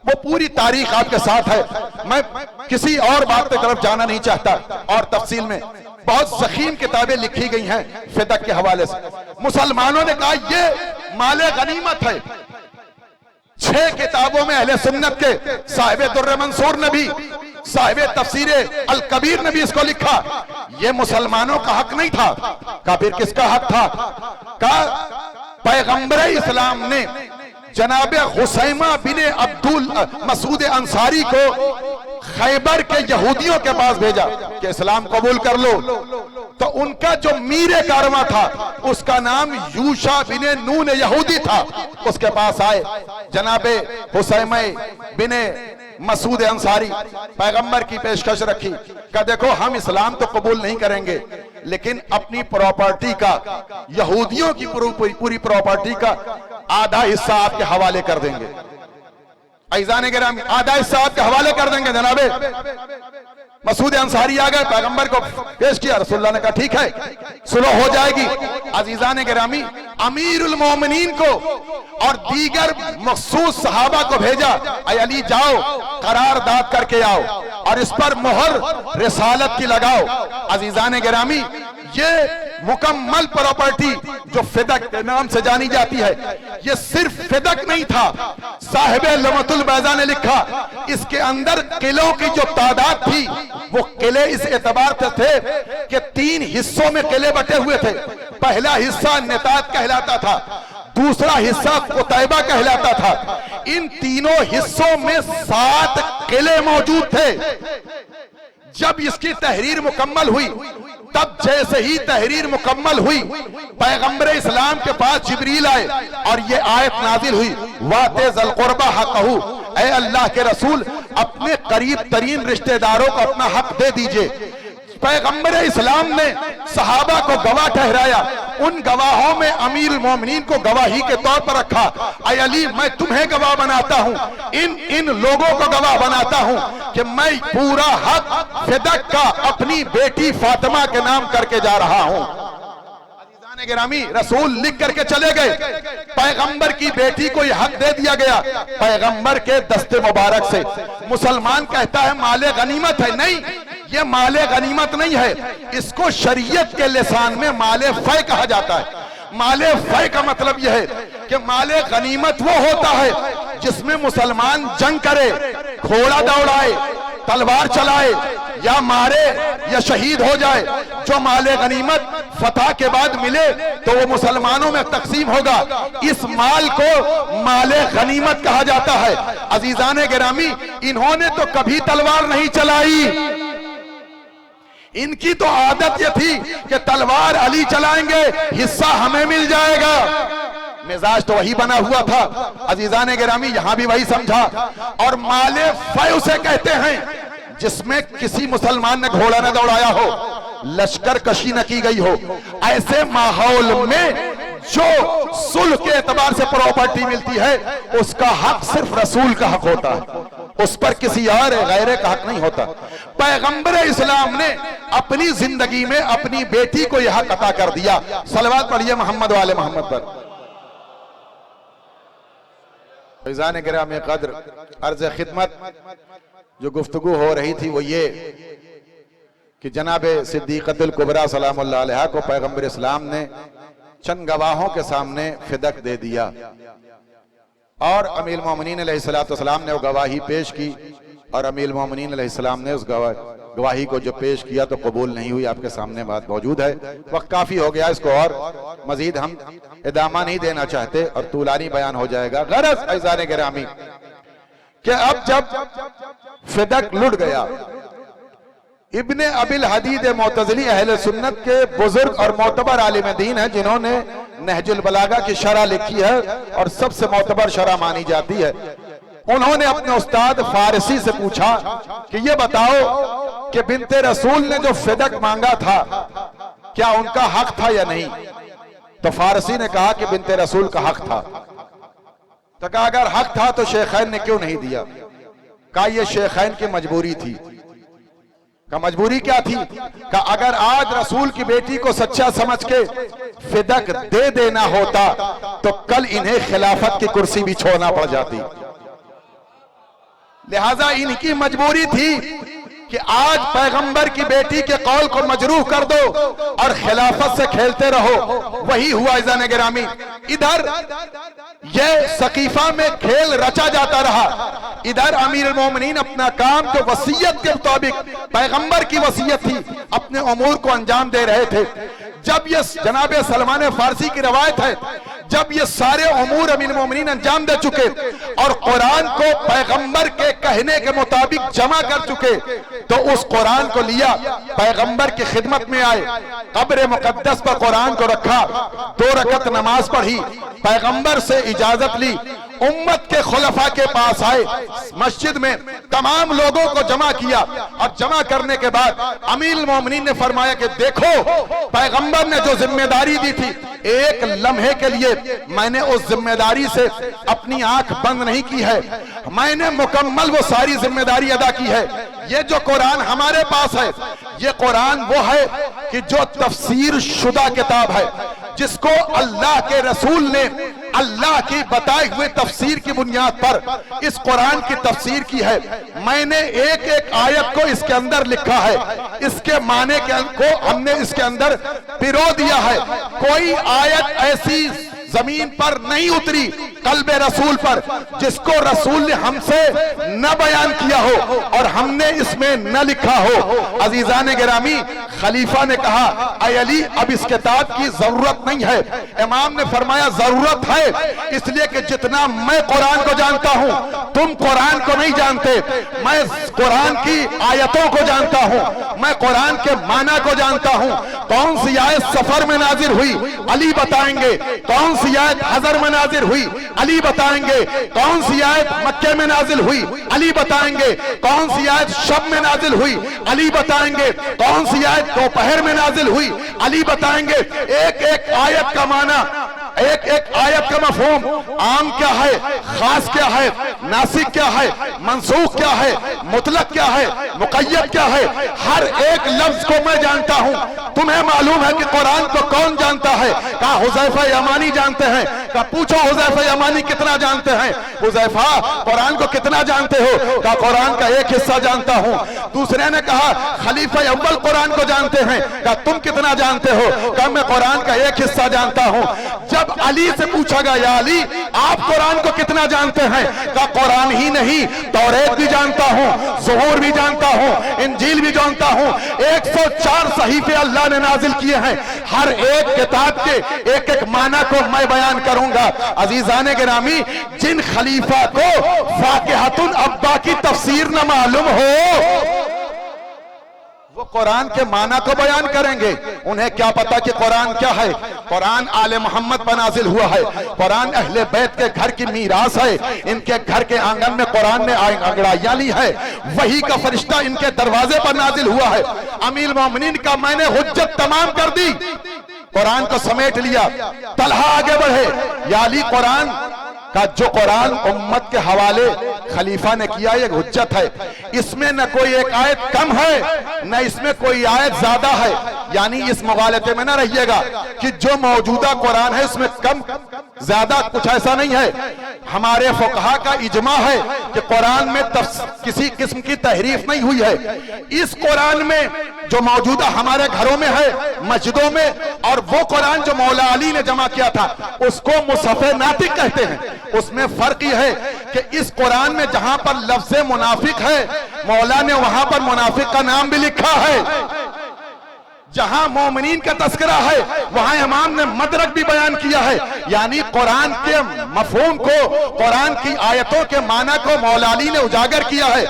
وہ پوری تاریخ آپ کے ساتھ ہے، میں کسی اور بات کی طرف جانا نہیں چاہتا، اور تفصیل میں بہت ضخیم کتابیں لکھی گئی ہیں فدق کے حوالے سے۔ مسلمانوں نے کہا یہ مال غنیمت ہے، 6 کتابوں میں اہل سنت کے صاحب در منصور نے بھی، صاحب تفسیر الکبیر نے بھی اس کو لکھا، یہ مسلمانوں کا حق نہیں تھا۔ کہا پھر کس کا حق تھا؟ کہا پیغمبر اسلام نے جناب خثیمہ بن مسعود انصاری کو خیبر کے یہودیوں کے پاس بھیجا کہ اسلام قبول کر لو، تو ان کا جو میر کارواں تھا اس کا نام یوشع بن نون یہودی تھا، اس کے پاس آئے جناب خثیمہ بن مسعود انصاری، پیغمبر کی پیشکش رکھی کہ دیکھو ہم اسلام تو قبول نہیں کریں گے لیکن اپنی پراپرٹی کا، یہودیوں کی پوری پراپرٹی کا آدھا حصہ آپ کے حوالے کر دیں گے۔ عزیزان گرامی، آدھا حصہ آپ کے حوالے کر دیں گے۔ جناب مسعود انصاری آ گئے، پیغمبر کو پیش کیا، رسول اللہ نے کہا ٹھیک ہے صلح ہو جائے گی۔ عزیزان گرامی، امیر المومنین کو اور دیگر مخصوص صحابہ کو بھیجا، اے علی جاؤ قرارداد کر کے آؤ اور اس پر مہر رسالت کی لگاؤ۔ عزیزان گرامی، یہ مکمل پراپرٹی جو فدق کے نام سے جانی جاتی ہے، یہ صرف فدق نہیں تھا۔ صاحب لمعۃ البیضاء نے لکھا اس کے اندر قلعوں کی جو تعداد تھی، وہ قلعے اس اعتبار سے تھے کہ 3 حصوں میں قلعے بٹے ہوئے تھے۔ پہلا حصہ نطاط کہلاتا تھا، دوسرا حصہ قتیبہ کہلاتا تھا، ان تینوں حصوں میں 7 قلعے موجود تھے۔ جب اس کی تحریر مکمل ہوئی، تب جیسے ہی تحریر مکمل ہوئی، پیغمبر اسلام کے پاس جبریل آئے اور یہ آیت نازل ہوئی، وَآتِ ذِی الْقُرْبَىٰ حَقَّهُ، اے اللہ کے رسول اپنے قریب ترین رشتہ داروں کو اپنا حق دے دیجئے۔ پیغمبر اسلام نے صحابہ کو گواہ ٹھہرایا، ان گواہوں میں امیر المومنین کو گواہی کے طور پر رکھا، اے علی میں تمہیں گواہ بناتا ہوں، ان لوگوں کو گواہ بناتا ہوں کہ میں پورا حق فدق کا اپنی بیٹی فاطمہ کے نام کر کے جا رہا ہوں۔ عزیزان گرامی، رسول لکھ کر کے چلے گئے، پیغمبر کی بیٹی کو یہ حق دے دیا گیا پیغمبر کے دست مبارک سے۔ مسلمان کہتا ہے مال غنیمت ہے، نہیں، یہ مال غنیمت نہیں ہے، اس کو شریعت کے لسان میں مال فے کہا جاتا ہے۔ مال فے کا مطلب یہ ہے کہ مال غنیمت وہ ہوتا ہے جس میں مسلمان جنگ کرے، گھوڑا دوڑائے، تلوار چلائے، یا مارے یا شہید ہو جائے۔ جو مال غنیمت فتح کے بعد ملے تو وہ مسلمانوں میں تقسیم ہوگا، اس مال کو مال غنیمت کہا جاتا ہے۔ عزیزان گرامی، انہوں نے تو کبھی تلوار نہیں چلائی، ان کی تو عادت یہ تھی کہ تلوار علی چلائیں گے، حصہ ہمیں مل جائے گا۔ مزاج تو وہی بنا ہوا تھا۔ عزیزان گرامی، یہاں بھی وہی سمجھا۔ اور مال فے اسے کہتے ہیں جس میں کسی مسلمان نے گھوڑا نہ دوڑایا ہو، لشکر کشی نہ کی گئی ہو، ایسے ماحول میں جو صلح کے اعتبار سے پراپرٹی ملتی ہے اس کا حق صرف رسول کا حق ہوتا ہے، اس پر کسی اور غیرے کا حق نہیں ہوتا۔ پیغمبر اسلام نے اپنی زندگی میں اپنی بیٹی کو یہ حق عطا کر دیا۔ صلوات پڑھیے محمد والے محمد پر۔ فیضان گرامی قدر، عرض خدمت جو گفتگو ہو رہی تھی وہ یہ کہ جناب صدیقۃ الکبریٰ سلام اللہ علیہا کو پیغمبر اسلام نے چند گواہوں کے سامنے فدق دے دیا، اور امیر المومنین علیہ السلام نے وہ گواہی پیش کی، اور امیر المومنین علیہ السلام نے اس گواہی کو جو پیش کیا تو قبول نہیں ہوئی۔ آپ کے سامنے بات موجود ہے، وقت کافی ہو گیا، اس کو اور مزید ہم ادامہ نہیں دینا چاہتے اور طولانی بیان ہو جائے گا۔ غرض عزیزان گرامی کہ اب جب فدق لٹ گیا، ابن ابی الحدید معتزلی اہل سنت کے بزرگ اور معتبر عالم دین ہیں جنہوں نے نہج البلاغہ کی شرح لکھی ہے اور سب سے معتبر شرح مانی جاتی ہے۔ انہوں نے اپنے استاد فارسی سے پوچھا کہ یہ بتاؤ کہ بنت رسول نے جو فدق مانگا تھا کیا ان کا حق تھا یا نہیں؟ تو فارسی نے کہا کہ بنت رسول کا حق تھا۔ تو کہا اگر حق تھا تو شیخین نے کیوں نہیں دیا؟ کہا یہ شیخین کی مجبوری تھی۔ کہ مجبوری کیا تھی؟ کہ اگر آج رسول کی بیٹی کو سچا سمجھ کے فدق دے دینا ہوتا تو کل انہیں خلافت کی کرسی بھی چھوڑنا پڑ جاتی۔ لہٰذا ان کی مجبوری تھی کہ آج پیغمبر کی بیٹی کے قول کو مجروح کر دو اور خلافت سے کھیلتے رہو۔ وہی ہوا عزیزان گرامی۔ ادھر یہ سقیفہ میں کھیل رچا جاتا رہا، ادھر امیر المومنین اپنا کام جو وصیت کے مطابق پیغمبر کی وصیت تھی اپنے امور کو انجام دے رہے تھے۔ جب یہ جناب سلمان فارسی کی روایت ہے، جب یہ سارے امور امیر المومنین انجام دے چکے اور قرآن کو پیغمبر کے کہنے کے مطابق جمع کر چکے تو اس قرآن کو لیا، پیغمبر کی خدمت میں آئے، قبر مقدس پر قرآن کو رکھا، 2 رکعت نماز پڑھی، پیغمبر سے اجازت لی، امت کے خلفاء کے پاس آئے، مسجد میں تمام لوگوں کو جمع کیا، اور جمع کرنے کے بعد امیر المومنین نے فرمایا کہ دیکھو پیغمبر نے جو ذمہ داری دی تھی، ایک لمحے کے لیے میں نے اس ذمہ داری سے اپنی آنکھ بند نہیں کی ہے، میں نے مکمل وہ ساری ذمہ داری ادا کی ہے۔ یہ جو قرآن ہمارے پاس ہے، یہ قرآن وہ ہے کہ جو تفسیر شدہ کتاب ہے، جس کو اللہ کے رسول نے اللہ کی بتائی ہوئے تفسیر کی بنیاد پر اس قرآن کی تفسیر کی ہے۔ میں نے ایک ایک آیت کو اس کے اندر لکھا ہے، اس کے معنی کو ہم نے اس کے اندر پرو دیا ہے۔ کوئی آیت ایسی زمین پر نہیں اتری قلب رسول پر جس کو رسول نے ہم سے نہ بیان کیا ہو اور ہم نے اس میں نہ لکھا ہو۔ عزیزان گرامی، خلیفہ نے کہا اے علی اب اس کتاب کی ضرورت نہیں ہے۔ امام نے فرمایا ضرورت ہے، اس لیے کہ جتنا میں قرآن کو جانتا ہوں تم قرآن کو نہیں جانتے۔ میں قرآن کی آیتوں کو جانتا ہوں، میں قرآن کے معنی کو جانتا ہوں۔ کون سی آیت سفر میں نازل ہوئی علی بتائیں گے، کون سی آیت حضر میں نازل ہوئی علی بتائیں گے، کون سی آیت مکہ میں نازل ہوئی علی بتائیں گے، کون سی آیت شب میں نازل ہوئی علی بتائیں گے، کون سی آیت دوپہر میں نازل ہوئی علی بتائیں گے۔ ایک ایک آیت کا معنی ایک ایک آیت کا مفہوم، عام کیا ہے، خاص کیا ہے، ناسخ کیا ہے، منسوخ کیا ہے، مطلق کیا ہے، مقید کیا ہے، ہر ایک لفظ کو میں جانتا ہوں۔ تمہیں معلوم ہے کہ قرآن کو کون جانتا ہے؟ کہا حذیفہ یمانی جانتے ہیں۔ کہا پوچھو حذیفہ یمانی کتنا جانتے ہیں؟ حذیفہ قرآن کو کتنا جانتے ہو؟ کہا قرآن کا ایک حصہ جانتا ہوں۔ دوسرے نے کہا خلیفہ اول قرآن کو جانتے ہیں۔ کہا تم کتنا جانتے ہو؟ کہا میں قرآن کا ایک حصہ جانتا ہوں۔ جب علی سے پوچھا گیا یا علی آپ قرآن کو کتنا جانتے ہیں؟ کہا قرآن ہی نہیں توریت بھی جانتا ہوں، زبور بھی جانتا ہوں، انجیل بھی جانتا ہوں۔ 104 صحیفے اللہ نے نازل کیے ہیں، ہر ایک کتاب کے ایک ایک معنی کو میں بیان کروں گا۔ عزیزان گرامی، جن خلیفہ کو فاقہۃ الابا کی تفسیر نہ معلوم ہو وہ قرآن کے معنی کو بیان کریں گے۔ انہیں کیا پتا کہ قرآن کیا ہے؟ قرآن آل محمد پر نازل ہوا ہے، قرآن اہل بیت کے گھر کی میراث ہے، ان کے گھر کے آنگن میں قرآن نے انگڑائیاں لی ہے، وحی کا فرشتہ ان کے دروازے پر نازل ہوا ہے۔ امیر المومنین کا میں نے حجت تمام کر دی، قرآن کو سمیٹ لیا۔ طلحہ آگے بڑھے، یا علی قرآن کا جو قرآن امت کے حوالے خلیفہ نے کیا یہ حجت ہے، اس میں نہ کوئی ایک آیت کم ہے نہ اس میں کوئی آیت زیادہ ہے، یعنی اس مغالطے میں نہ رہیے گا کہ جو موجودہ قرآن ہے اس میں کم زیادہ کچھ ایسا نہیں ہے۔ ہمارے فقہا کا اجماع ہے کہ قرآن میں کسی قسم کی تحریف نہیں ہوئی ہے۔ اس قرآن میں جو موجودہ ہمارے گھروں میں ہے، مسجدوں میں، اور وہ قرآن جو مولا علی نے جمع کیا تھا اس کو مصحف ناطق کہتے ہیں۔ اس میں فرق یہ ہے کہ اس قرآن میں جہاں پر لفظ منافق ہے مولا نے وہاں پر منافق کا نام بھی لکھا ہے، جہاں مومنین کا تذکرہ ہے وہاں امام نے مدرک بھی بیان کیا ہے، یعنی قرآن کے مفہوم کو، قرآن کی آیتوں کے معنی کو مولا علی نے اجاگر کیا ہے۔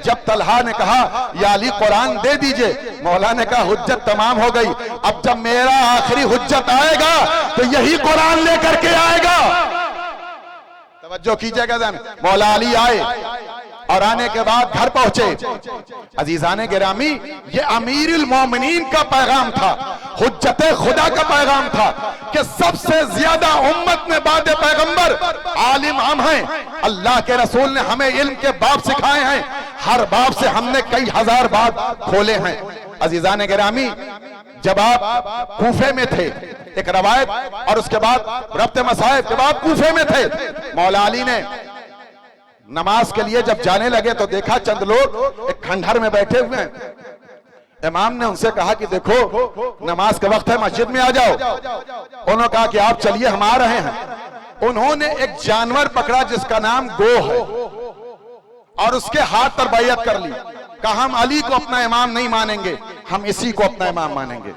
جب طلحہ نے کہا یا علی قرآن دے دیجئے، مولا نے کہا حجت تمام ہو گئی، اب جب میرا آخری حجت آئے گا تو یہی قرآن لے کر کے آئے گا۔ توجہ کیجئے گا ذہن، مولا علی آئے اور آنے کے بعد گھر پہنچے۔ عزیزان گرامی، یہ امیر المومنین کا پیغام تھا، حجت خدا کا پیغام تھا کہ سب سے زیادہ امت میں بعد پیغمبر عالم ہم ہیں۔ اللہ کے رسول نے ہمیں علم کے باب سکھائے ہیں، ہر باب سے ہم نے کئی ہزار باب کھولے ہیں۔ عزیزان گرامی، جب آپ کوفے میں تھے، ایک روایت اور اس کے بعد ربط مصائب کے بعد کوفے میں تھے، مولا علی نے نماز کے لیے جب جانے لگے تو دیکھا چند لوگ ایک کھنڈر میں بیٹھے ہوئے ہیں۔ امام نے ان سے کہا کہ دیکھو نماز کا وقت ہے، مسجد میں آ جاؤ۔ انہوں نے کہا کہ آپ چلیے ہم آ رہے ہیں۔ انہوں نے ایک جانور پکڑا جس کا نام گو ہے اور اس کے ہاتھ پر بیعت کر لی، کہا ہم علی کو اپنا امام نہیں مانیں گے، ہم اسی کو اپنا امام مانیں گے۔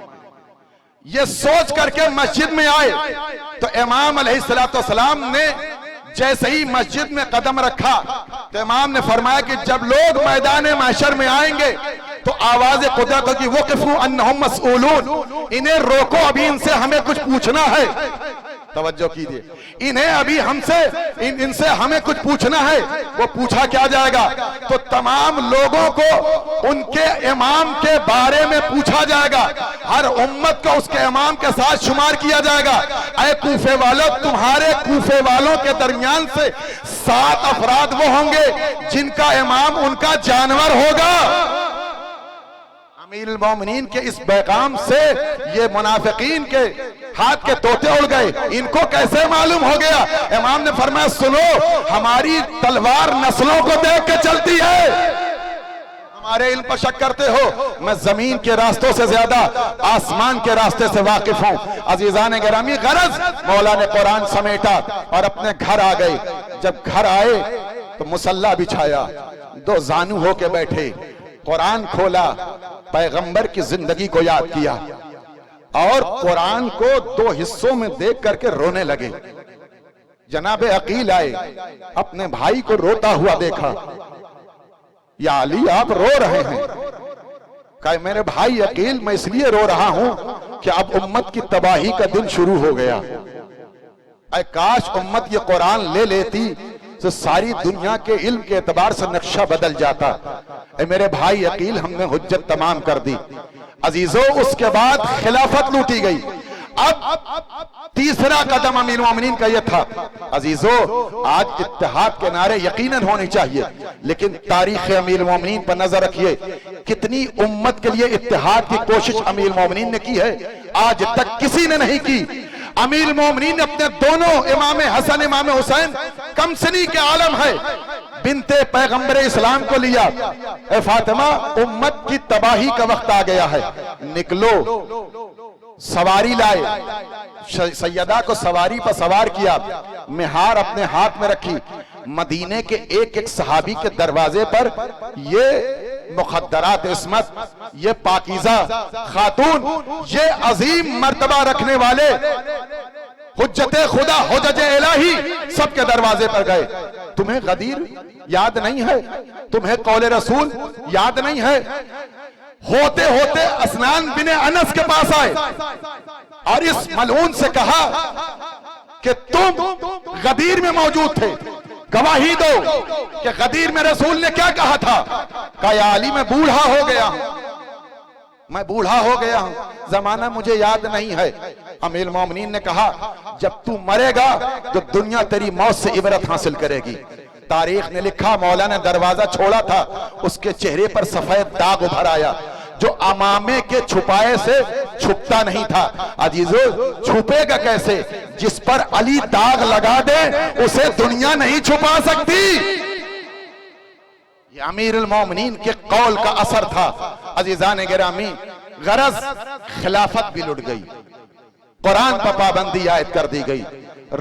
یہ سوچ کر کے مسجد میں آئے تو امام علیہ السلام نے جیسے ہی مسجد میں قدم رکھا تو امام نے فرمایا کہ جب لوگ میدان محشر میں آئیں گے تو آواز قدرت ہوگی وقفوا انہم مسئولون، انہیں روکو، ابھی ان سے ہمیں کچھ پوچھنا ہے۔ توجہ کیجئے، انہیں ابھی ان سے ہمیں کچھ پوچھنا ہے۔ وہ پوچھا کیا جائے گا؟ تو تمام لوگوں کو ان کے امام کے بارے میں پوچھا جائے گا، ہر امت کو اس کے امام کے ساتھ شمار کیا جائے گا۔ اے کوفے والوں، تمہارے کوفے والوں کے درمیان سے 7 افراد وہ ہوں گے جن کا امام ان کا جانور ہوگا۔ امیر المومنین کے اس پیغام سے یہ منافقین کے ہاتھ کے طوطے اڑ گئے، ان کو کیسے معلوم ہو گیا؟ امام نے فرمایا سنو، ہماری تلوار نسلوں کو دیکھ کے چلتی ہے، ہمارے علم پر شک کرتے ہو، میں زمین کے راستوں سے زیادہ آسمان کے راستے سے واقف ہوں۔ عزیزان گرامی، غرض مولا نے قرآن سمیٹا اور اپنے گھر آ گئے۔ جب گھر آئے تو مصلی بچھایا، 2 زانو ہو کے بیٹھے، قرآن کھولا، پیغمبر کی زندگی کو یاد کیا اور قرآن کو 2 حصوں میں دیکھ کر کے رونے لگے۔ جناب عقیل آئے، اپنے بھائی کو روتا ہوا دیکھا، یا علی آپ رو رہے ہیں؟ کہا میرے بھائی عقیل، میں اس لیے رو رہا ہوں کہ اب امت کی تباہی کا دن شروع ہو گیا۔ اے کاش امت یہ قرآن لے لیتی تو ساری دنیا کے علم کے اعتبار سے نقشہ بدل جاتا۔ اے میرے بھائی عقیل، ہم نے حجت تمام کر دی۔ عزیزو، اس کے بعد خلافت لوٹی گئی۔ اب تیسرا قدم امیر المومنین کا یہ تھا. عزیزو آج اتحاد کے نعرے یقیناً ہونے چاہیے، لیکن تاریخ امیر المومنین پر نظر رکھیے کتنی امت کے لیے اتحاد کی کوشش امیر المومنین نے کی ہے، آج تک کسی نے نہیں کی. امیر المومنین نے اپنے دونوں امام حسن امام حسین کم سنی کے عالم ہے، بنت پیغمبر اسلام کو لیا. اے فاطمہ امت کی تباہی کا وقت آ گیا ہے، نکلو. سواری لائے، سیدہ کو سواری پر سوار کیا، مہار اپنے ہاتھ میں رکھی. مدینے کے ایک ایک صحابی کے دروازے پر یہ مخدرات عصمت، یہ پاکیزہ خاتون، یہ عظیم مرتبہ رکھنے والے حجت خدا، حجج الہی سب کے دروازے پر گئے. تمہیں غدیر یاد نہیں ہے؟ تمہیں قول رسول یاد نہیں ہے؟ ہوتے ہوتے اسنان بن انس کے پاس آئے اور اس ملعون سے کہا کہ تم غدیر میں موجود تھے، گواہی دو کہ غدیر میں رسول نے کیا کہا تھا. کہا یا علی میں بوڑھا ہو گیا ہوں، میں بوڑھا ہو گیا ہوں، زمانہ مجھے یاد نہیں ہے. امیر المومنین نے کہا جب تو مرے گا تو دنیا تیری موت سے عبرت حاصل کرے گی. تاریخ نے لکھا مولا نے دروازہ چھوڑا تھا، اس کے چہرے پر سفید داغ ابھر آیا جو امامے کے چھپائے سے چھپتا نہیں تھا. عزیزو چھپے گا کیسے؟ جس پر علی داغ لگا دے اسے دنیا نہیں چھپا سکتی. یہ امیر المومنین کے قول کا اثر تھا. عزیزان گرامی غرض خلافت بھی لٹ گئی، قرآن پر پابندی عائد کر دی گئی،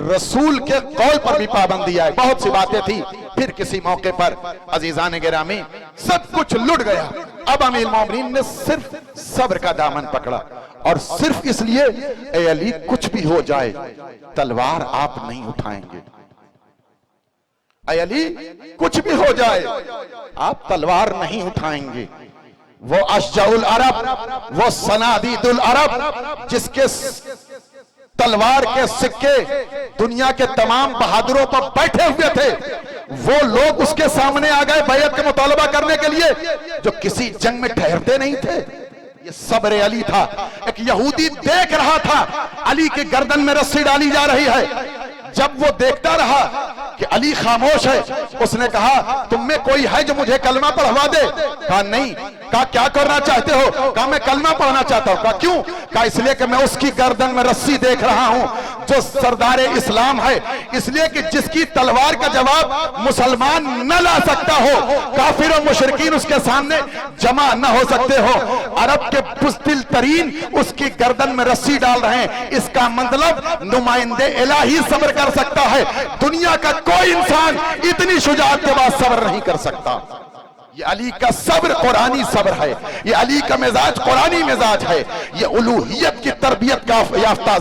رسول کے قول پر بھی پابندی آئی، بہت سی باتیں تھی. پھر کسی موقع پر عزیزان گرامی سب کچھ لٹ گیا. اب امیر المومنین نے صرف صبر کا دامن پکڑا اور صرف اس لیے اے علی کچھ بھی ہو جائے تلوار آپ نہیں اٹھائیں گے. اے علی کچھ بھی ہو جائے آپ تلوار نہیں اٹھائیں گے. وہ اشجع العرب، وہ صنادید العرب، جس کے تلوار کے سکے دنیا کے تمام بہادروں پر بیٹھے ہوئے تھے، وہ لوگ اس کے سامنے آ گئے بیعت کا مطالبہ کرنے کے لیے جو کسی جنگ میں ٹھہرتے نہیں تھے. یہ صبر علی تھا. ایک یہودی دیکھ رہا تھا علی کی گردن میں رسی ڈالی جا رہی ہے. جب وہ دیکھتا رہا کہ علی خاموش ہے، اس نے کہا تم میں کوئی ہے جو مجھے کلمہ پڑھوا دے؟ کہا نہیں. کہا کیا کرنا چاہتے ہو؟ کہا میں کلمہ پڑھنا چاہتا ہوں. کہا کیوں؟ کہا اس لیے کہ میں اس کی گردن میں رسی دیکھ رہا ہوں جو سردار اسلام ہے، اس لیے کہ جس کی تلوار کا جواب مسلمان نہ لا سکتا ہو، کافر و مشرکین اس کے سامنے جمع نہ ہو سکتے ہو، عرب کے بزدل ترین اس کی گردن میں رسی ڈال رہے ہیں. اس کا مطلب نمائندے الہی صبر کر سکتا ہے، دنیا کا کوئی انسان اتنی شجاعت کے بعد صبر نہیں کر سکتا. یہ علی کا صبر قرآنی صبر ہے، یہ علی کا مزاج قرآنی مزاج ہے، یہ الوہیت کی تربیت کا یافتہ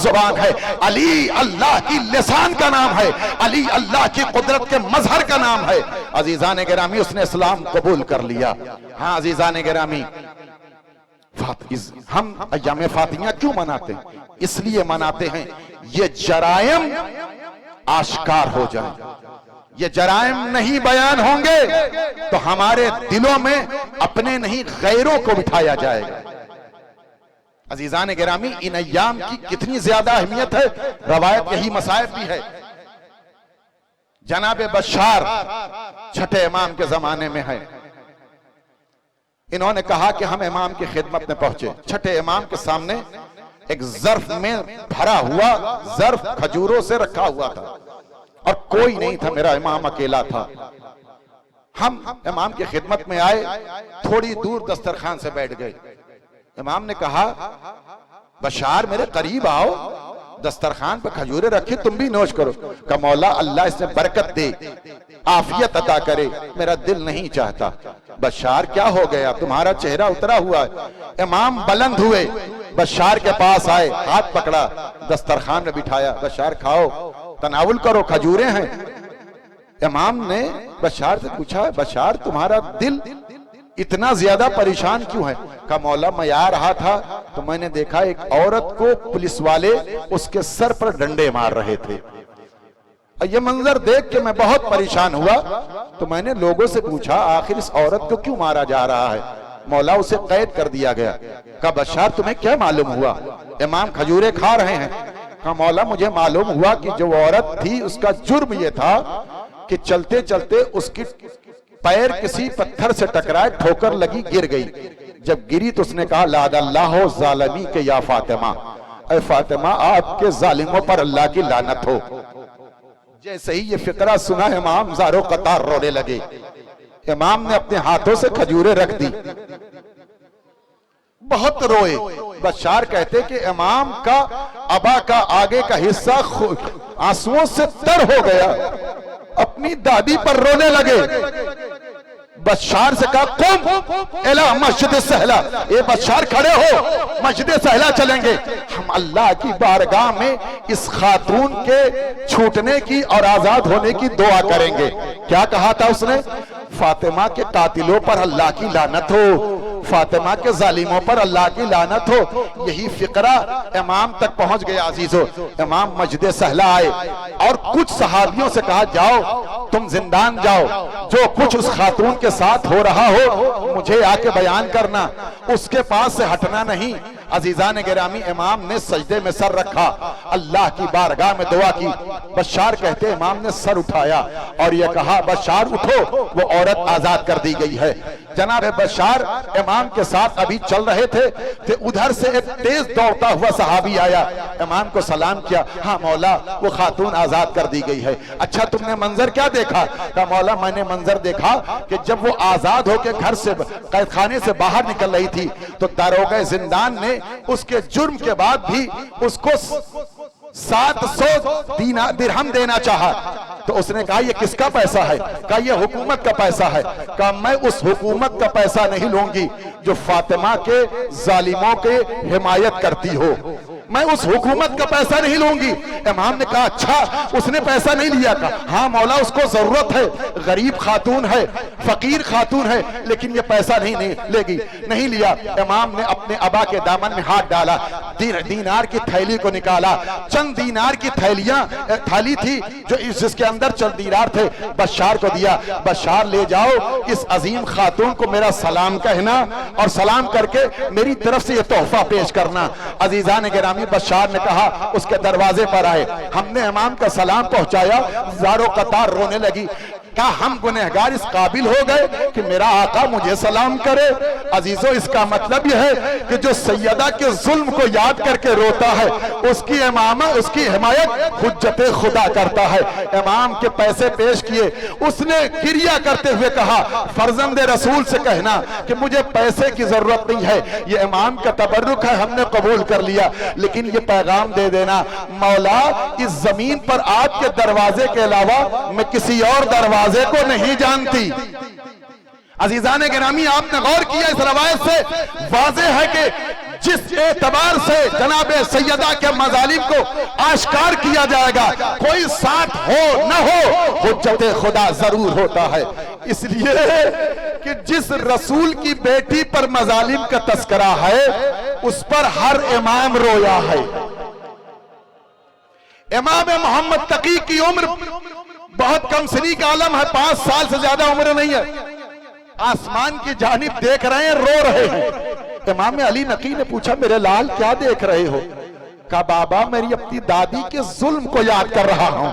زبان ہے. علی اللہ کی لسان کا نام ہے، علی اللہ کی قدرت کے مظہر کا نام ہے. عزیزان گرامی اس نے اسلام قبول کر لیا. ہاں عزیزان گرامی ہم ایام فاطمیہ کیوں مناتے ہیں؟ اس لیے مناتے ہیں یہ جرائم آشکار ہو جائیں. یہ جرائم نہیں بیان ہوں گے تو ہمارے دلوں میں اپنے نہیں غیروں کو بٹھایا جائے گا. عزیزان گرامی ان ایام کی کتنی زیادہ اہمیت ہے، روایت یہی مصائب بھی ہے. جناب بشار چھٹے امام کے زمانے میں ہے. انہوں نے کہا کہ ہم امام کی خدمت میں پہنچے. چھٹے امام کے سامنے ایک ظرف میں بھرا ہوا ظرف کھجوروں سے رکھا ہوا تھا اور کوئی نہیں تھا، میرا امام اکیلا تھا. ہم امام کی خدمت میں آئے، تھوڑی دور دسترخوان سے بیٹھ گئے. امام نے کہا بشار میرے قریب آؤ، دسترخوان پہ کھجورے رکھی، تم بھی نوش کرو. کہ مولا اللہ اس نے برکت دے، عافیت عطا کرے، میرا دل نہیں چاہتا. بشار کیا ہو گیا؟ تمہارا چہرہ اترا ہوا ہے. امام بلند ہوئے، بشار کے پاس آئے، ہاتھ پکڑا، دسترخوان میں بٹھایا. بشار کھاؤ، تناول کرو، کھجورے ہیں. امام نے بشار سے پوچھا بشار تمہارا دل اتنا زیادہ پریشان کیوں ہے؟ کہا مولا میں آ رہا تھا تو میں نے دیکھا ایک عورت کو پولیس والے اس کے سر پر ڈنڈے مار رہے تھے. یہ منظر دیکھ کے میں بہت پریشان ہوا تو میں نے لوگوں سے پوچھا آخر اس عورت کو کیوں مارا جا رہا ہے؟ مولا اسے قید کر دیا گیا. کہا بشار تمہیں کیا معلوم ہوا؟ امام کھجورے کھا رہے ہیں. کہا مولا مجھے معلوم ہوا کہ جو عورت تھی اس کا جرم یہ تھا کہ چلتے چلتے اس کی پیر کسی پتھر سے ٹکرائے، ٹھوکر لگی، گر گئی۔ جب گری تو اس نے کہا لعن اللہ ظالمی کے یا فاطمہ، اے فاطمہ آپ کے ظالموں پر اللہ کی لعنت ہو۔ جیسے ہی یہ فقرہ سنا امام زارو قطار رونے لگے۔ امام نے اپنے ہاتھوں سے کھجوریں رکھ دی، بہت روئے۔ بشار کہتے کہ امام کا ابا کا آگے کا حصہ آنسوؤں سے تر ہو گیا، اپنی دادی پر رونے لگے۔ بشار سے کہا قم الہ مسجد سہلہ، اے بشار کھڑے ہو، مسجد سہلہ چلیں گے، ہم اللہ کی بارگاہ میں اس خاتون کے چھوٹنے کی اور آزاد ہونے کی دعا کریں گے۔ کیا کہا تھا اس نے؟ فاطمہ کے قاتلوں پر اللہ کی لعنت ہو، فاطمہ کے ظالموں پر اللہ کی لعنت ہو۔ یہی فقرہ امام تک پہنچ گیا عزیزو۔ امام مسجد سہلہ آئے اور کچھ صحابیوں سے کہا جاؤ تم زندان جاؤ، جو کچھ اس خاتون کے ساتھ ہو رہا ہو مجھے آ کے بیان کرنا، اس کے پاس سے ہٹنا نہیں۔ عزیزان گرامی امام نے سجدے میں سر رکھا، اللہ کی بارگاہ میں دعا کی۔ بشار کہتے امام نے سر اٹھایا اور یہ کہا بشار اٹھو، وہ عورت آزاد کر دی گئی ہے۔ جناب بشار امام کے ساتھ ابھی چل رہے تھے کہ ادھر سے ایک تیز دوڑتا ہوا صحابی آیا، امام کو سلام کیا، ہاں مولا وہ خاتون آزاد کر دی گئی ہے۔ اچھا تم نے منظر کیا دیکھا؟ کہا مولا میں نے منظر دیکھا کہ جب وہ آزاد ہو کے گھر سے قید خانے سے باہر نکل رہی تھی تو داروغہ زندان نے اس کے جرم کے بعد بھی اس کو 700 درہم دینا چاہا، تو اس نے کہا یہ کس کا پیسہ ہے؟ کہا یہ حکومت کا پیسہ ہے۔ کہا میں اس حکومت کا پیسہ نہیں لوں گی جو فاطمہ کے ظالموں کے حمایت کرتی ہو، میں اس حکومت کا پیسہ نہیں لوں گی۔ امام نے کہا اچھا اس نے پیسہ نہیں لیا؟ کہا ہاں مولا اس کو ضرورت ہے، غریب خاتون ہے، فقیر خاتون ہے، لیکن یہ پیسہ نہیں لے گی، نہیں لیا۔ امام نے اپنے ابا کے دامن میں ہاتھ ڈالا، دینار کی تھیلی کو نکالا، چند دینار کی تھیلی تھی جو جس کے اندر چند دینار تھے، بشار کو دیا، بشار لے جاؤ اس عظیم خاتون کو میرا سلام کہنا اور سلام کر کے میری طرف سے یہ تحفہ پیش کرنا۔ عزیزان گرامی بشار نے کہا اس کے دروازے پر آئے، ہم نے امام کا سلام پہنچایا، زارو قطار رونے لگی۔ کہا ہم گنہگار اس قابل ہو گئے کہ میرا آقا مجھے سلام کرے؟ عزیزو اس کا مطلب یہ ہے کہ جو سیدہ کے ظلم کو یاد کر کے روتا ہے اس کی امامہ اس کی حمایت حجت خدا کرتا ہے۔ امام کے پیسے پیش کیے، اس نے گریہ کرتے ہوئے کہا فرزند رسول سے کہنا کہ مجھے پیسے کی ضرورت نہیں ہے، یہ امام کا تبرک ہے، ہم نے قبول کر لیا، لیکن یہ پیغام دے دینا مولا اس زمین پر آپ کے دروازے کے علاوہ میں کسی اور دروازے کو نہیں جانتی۔ عزیزان گرامی آپ نے غور کیا اس روایت سے واضح ہے کہ جس اعتبار سے جناب سیدہ کے مظالم کو آشکار کیا جائے گا، کوئی ساتھ ہو نہ ہو حجت خدا ضرور ہوتا ہے۔ اس لیے کہ جس رسول کی بیٹی پر مظالم کا تذکرہ ہے اس پر ہر امام رویا ہے۔ امام محمد تقی کی عمر بہت کم سنی کا عالم ہے، 5 سال سے زیادہ عمر نہیں ہے، آسمان کی جانب دیکھ رہے ہیں، رو رہے ہیں۔ امام علی نقی نے پوچھا میرے لال کیا دیکھ رہے ہو؟ کہا بابا میری اپنی دادی کے ظلم کو یاد کر رہا ہوں۔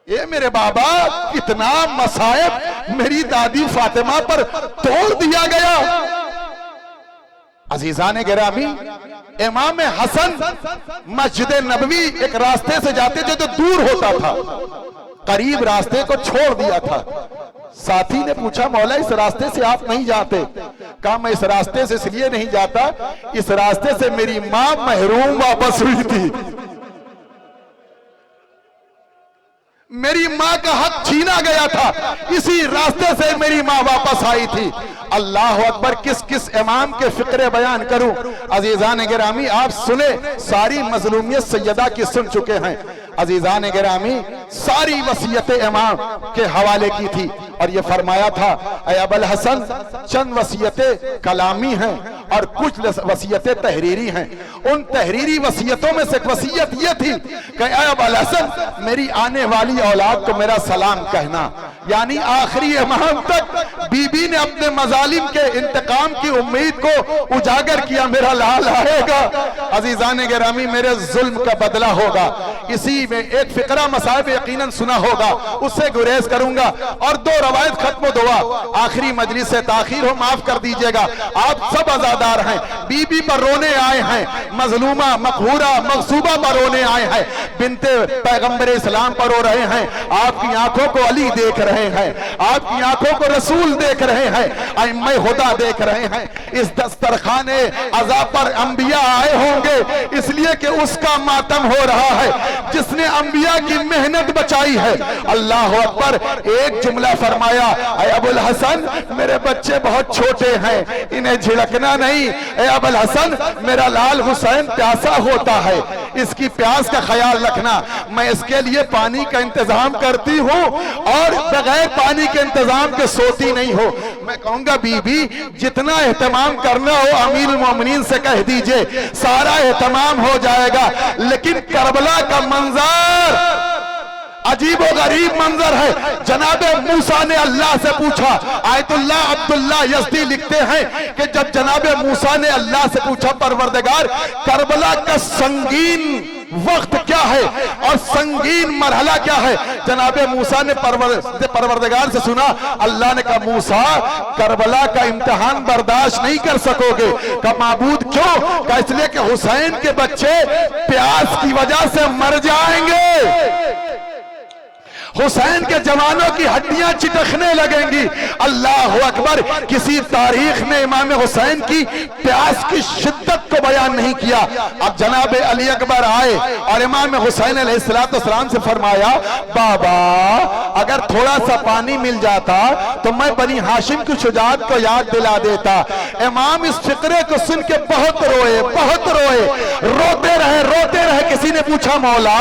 اے میرے بابا کتنا مصائب میری دادی فاطمہ پر توڑ دیا گیا۔ عزیزان گرامی امام حسن مسجد نبوی ایک راستے سے جاتے جو دور ہوتا تھا، قریب راستے کو چھوڑ دیا تھا۔ ساتھی نے پوچھا مولا اس راستے سے آپ نہیں جاتے؟ کہا میں اس راستے سے اس لیے نہیں جاتا، اس راستے سے میری ماں محروم واپس ہوئی تھی، میری ماں کا حق چھینا گیا تھا، اسی راستے سے میری ماں واپس آئی تھی۔ اللہ اکبر، کس کس امام کے فقرے بیان کروں؟ عزیزان گرامی آپ سنیں، ساری مظلومیت سیدہ کی سن چکے ہیں۔ عزیزان گرامی ساری وصیت امام کے حوالے کی تھی اور یہ فرمایا تھا اے ابو الحسن چند وصیتیں کلامی ہیں اور کچھ وصیتیں تحریری ہیں۔ ان تحریری وصیتوں میں سے ایک وصیت یہ تھی کہ اے ابو الحسن میری آنے والی اولاد کو میرا سلام کہنا، یعنی آخری امام تک بی بی نے اپنے مظالم کے انتقام کی امید کو اجاگر کیا، میرا لال آئے گا، عزیزان گرامی میرے ظلم کا بدلہ ہوگا۔ اسی میں ایک فقرہ مصائب یقیناً سنا ہوگا، اس سے گریز کروں گا، اور دو روایت ختم و دعا، آخری مجلس سے تاخیر ہو معاف کر دیجئے گا۔ آپ سب عزادار ہیں، بی بی پر رونے آئے ہیں، مظلومہ مقہورہ مغصوبہ پر رونے آئے ہیں، بنت پیغمبر اسلام پر رو رہے ہیں۔ آپ کی آنکھوں کو علی دیکھ رہے ہیں، آپ کی آنکھوں کو رسول دیکھ رہے ہیں، ائمہ ہدیٰ دیکھ رہے ہیں۔ اس دسترخوان عذاب پر انبیاء آئے ہوں گے، اس لیے کہ اس کا ماتم ہو رہا ہے جس نے انبیاء کی محنت بچائی ہے۔ اللہ اکبر۔ ایک جملہ فرمایا، اے ابو الحسن میرے بچے بہت چھوٹے ہیں، انہیں جھڑکنا نہیں، اے ابو الحسن میرا لال حسین پیاسا ہوتا ہے، اس کی پیاس کا خیال رکھنا، میں اس کے لیے پانی کا انتظام کرتی ہوں اور بغیر پانی کے انتظام کے سوتی نہیں ہو۔ میں کہوں گا بی بی جتنا اہتمام کرنا ہو امیر المومنین سے کہہ دیجئے، سارا اہتمام ہو جائے گا، لیکن کربلا کا منظر عجیب و غریب منظر ہے۔ جناب موسیٰ نے اللہ سے پوچھا، آیت اللہ عبداللہ یزدی لکھتے ہیں کہ جب جناب موسیٰ نے اللہ سے پوچھا پروردگار کربلا کا سنگین وقت کیا ہے اور سنگین مرحلہ کیا ہے، جناب موسیٰ نے پروردگار سے سنا، اللہ نے کہا موسیٰ کربلا کا امتحان برداشت نہیں کر سکو گے۔ کہا معبود کیوں؟ کہا اس لیے کہ حسین کے بچے پیاس کی وجہ سے مر جائیں گے، حسین کے جوانوں کی ہڈیاں چٹکنے لگیں گی۔ اللہ اکبر۔ کسی تاریخ نے امام حسین کی پیاس کی شدت کو بیان نہیں کیا۔ اب جناب علی اکبر آئے اور امام حسین علیہ السلام سے فرمایا، بابا اگر تھوڑا سا پانی مل جاتا تو میں بنی ہاشم کی شجاعت کو یاد دلا دیتا۔ امام اس فقرے کو سن کے بہت روئے، بہت روئے، روتے رہے۔ کسی نے پوچھا مولا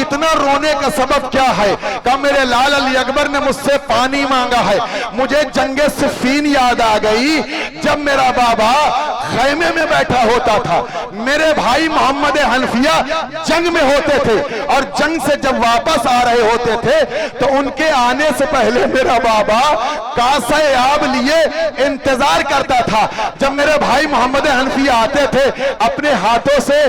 اتنا رونے کا سبب کیا ہے؟ میرے لال علی اکبر نے مجھ سے پانی مانگا ہے، مجھے جنگ صفین یاد آ گئی، جب میرا بابا خیمے میں بیٹھا ہوتا تھا، میرے بھائی محمد حنفیہ جنگ میں ہوتے تھے، اور جنگ سے جب واپس آ رہے ہوتے تھے تو ان کے آنے سے پہلے میرا بابا کاسہ آب لیے انتظار کرتا تھا۔ جب میرے بھائی محمد حنفیہ آتے تھے اپنے ہاتھوں سے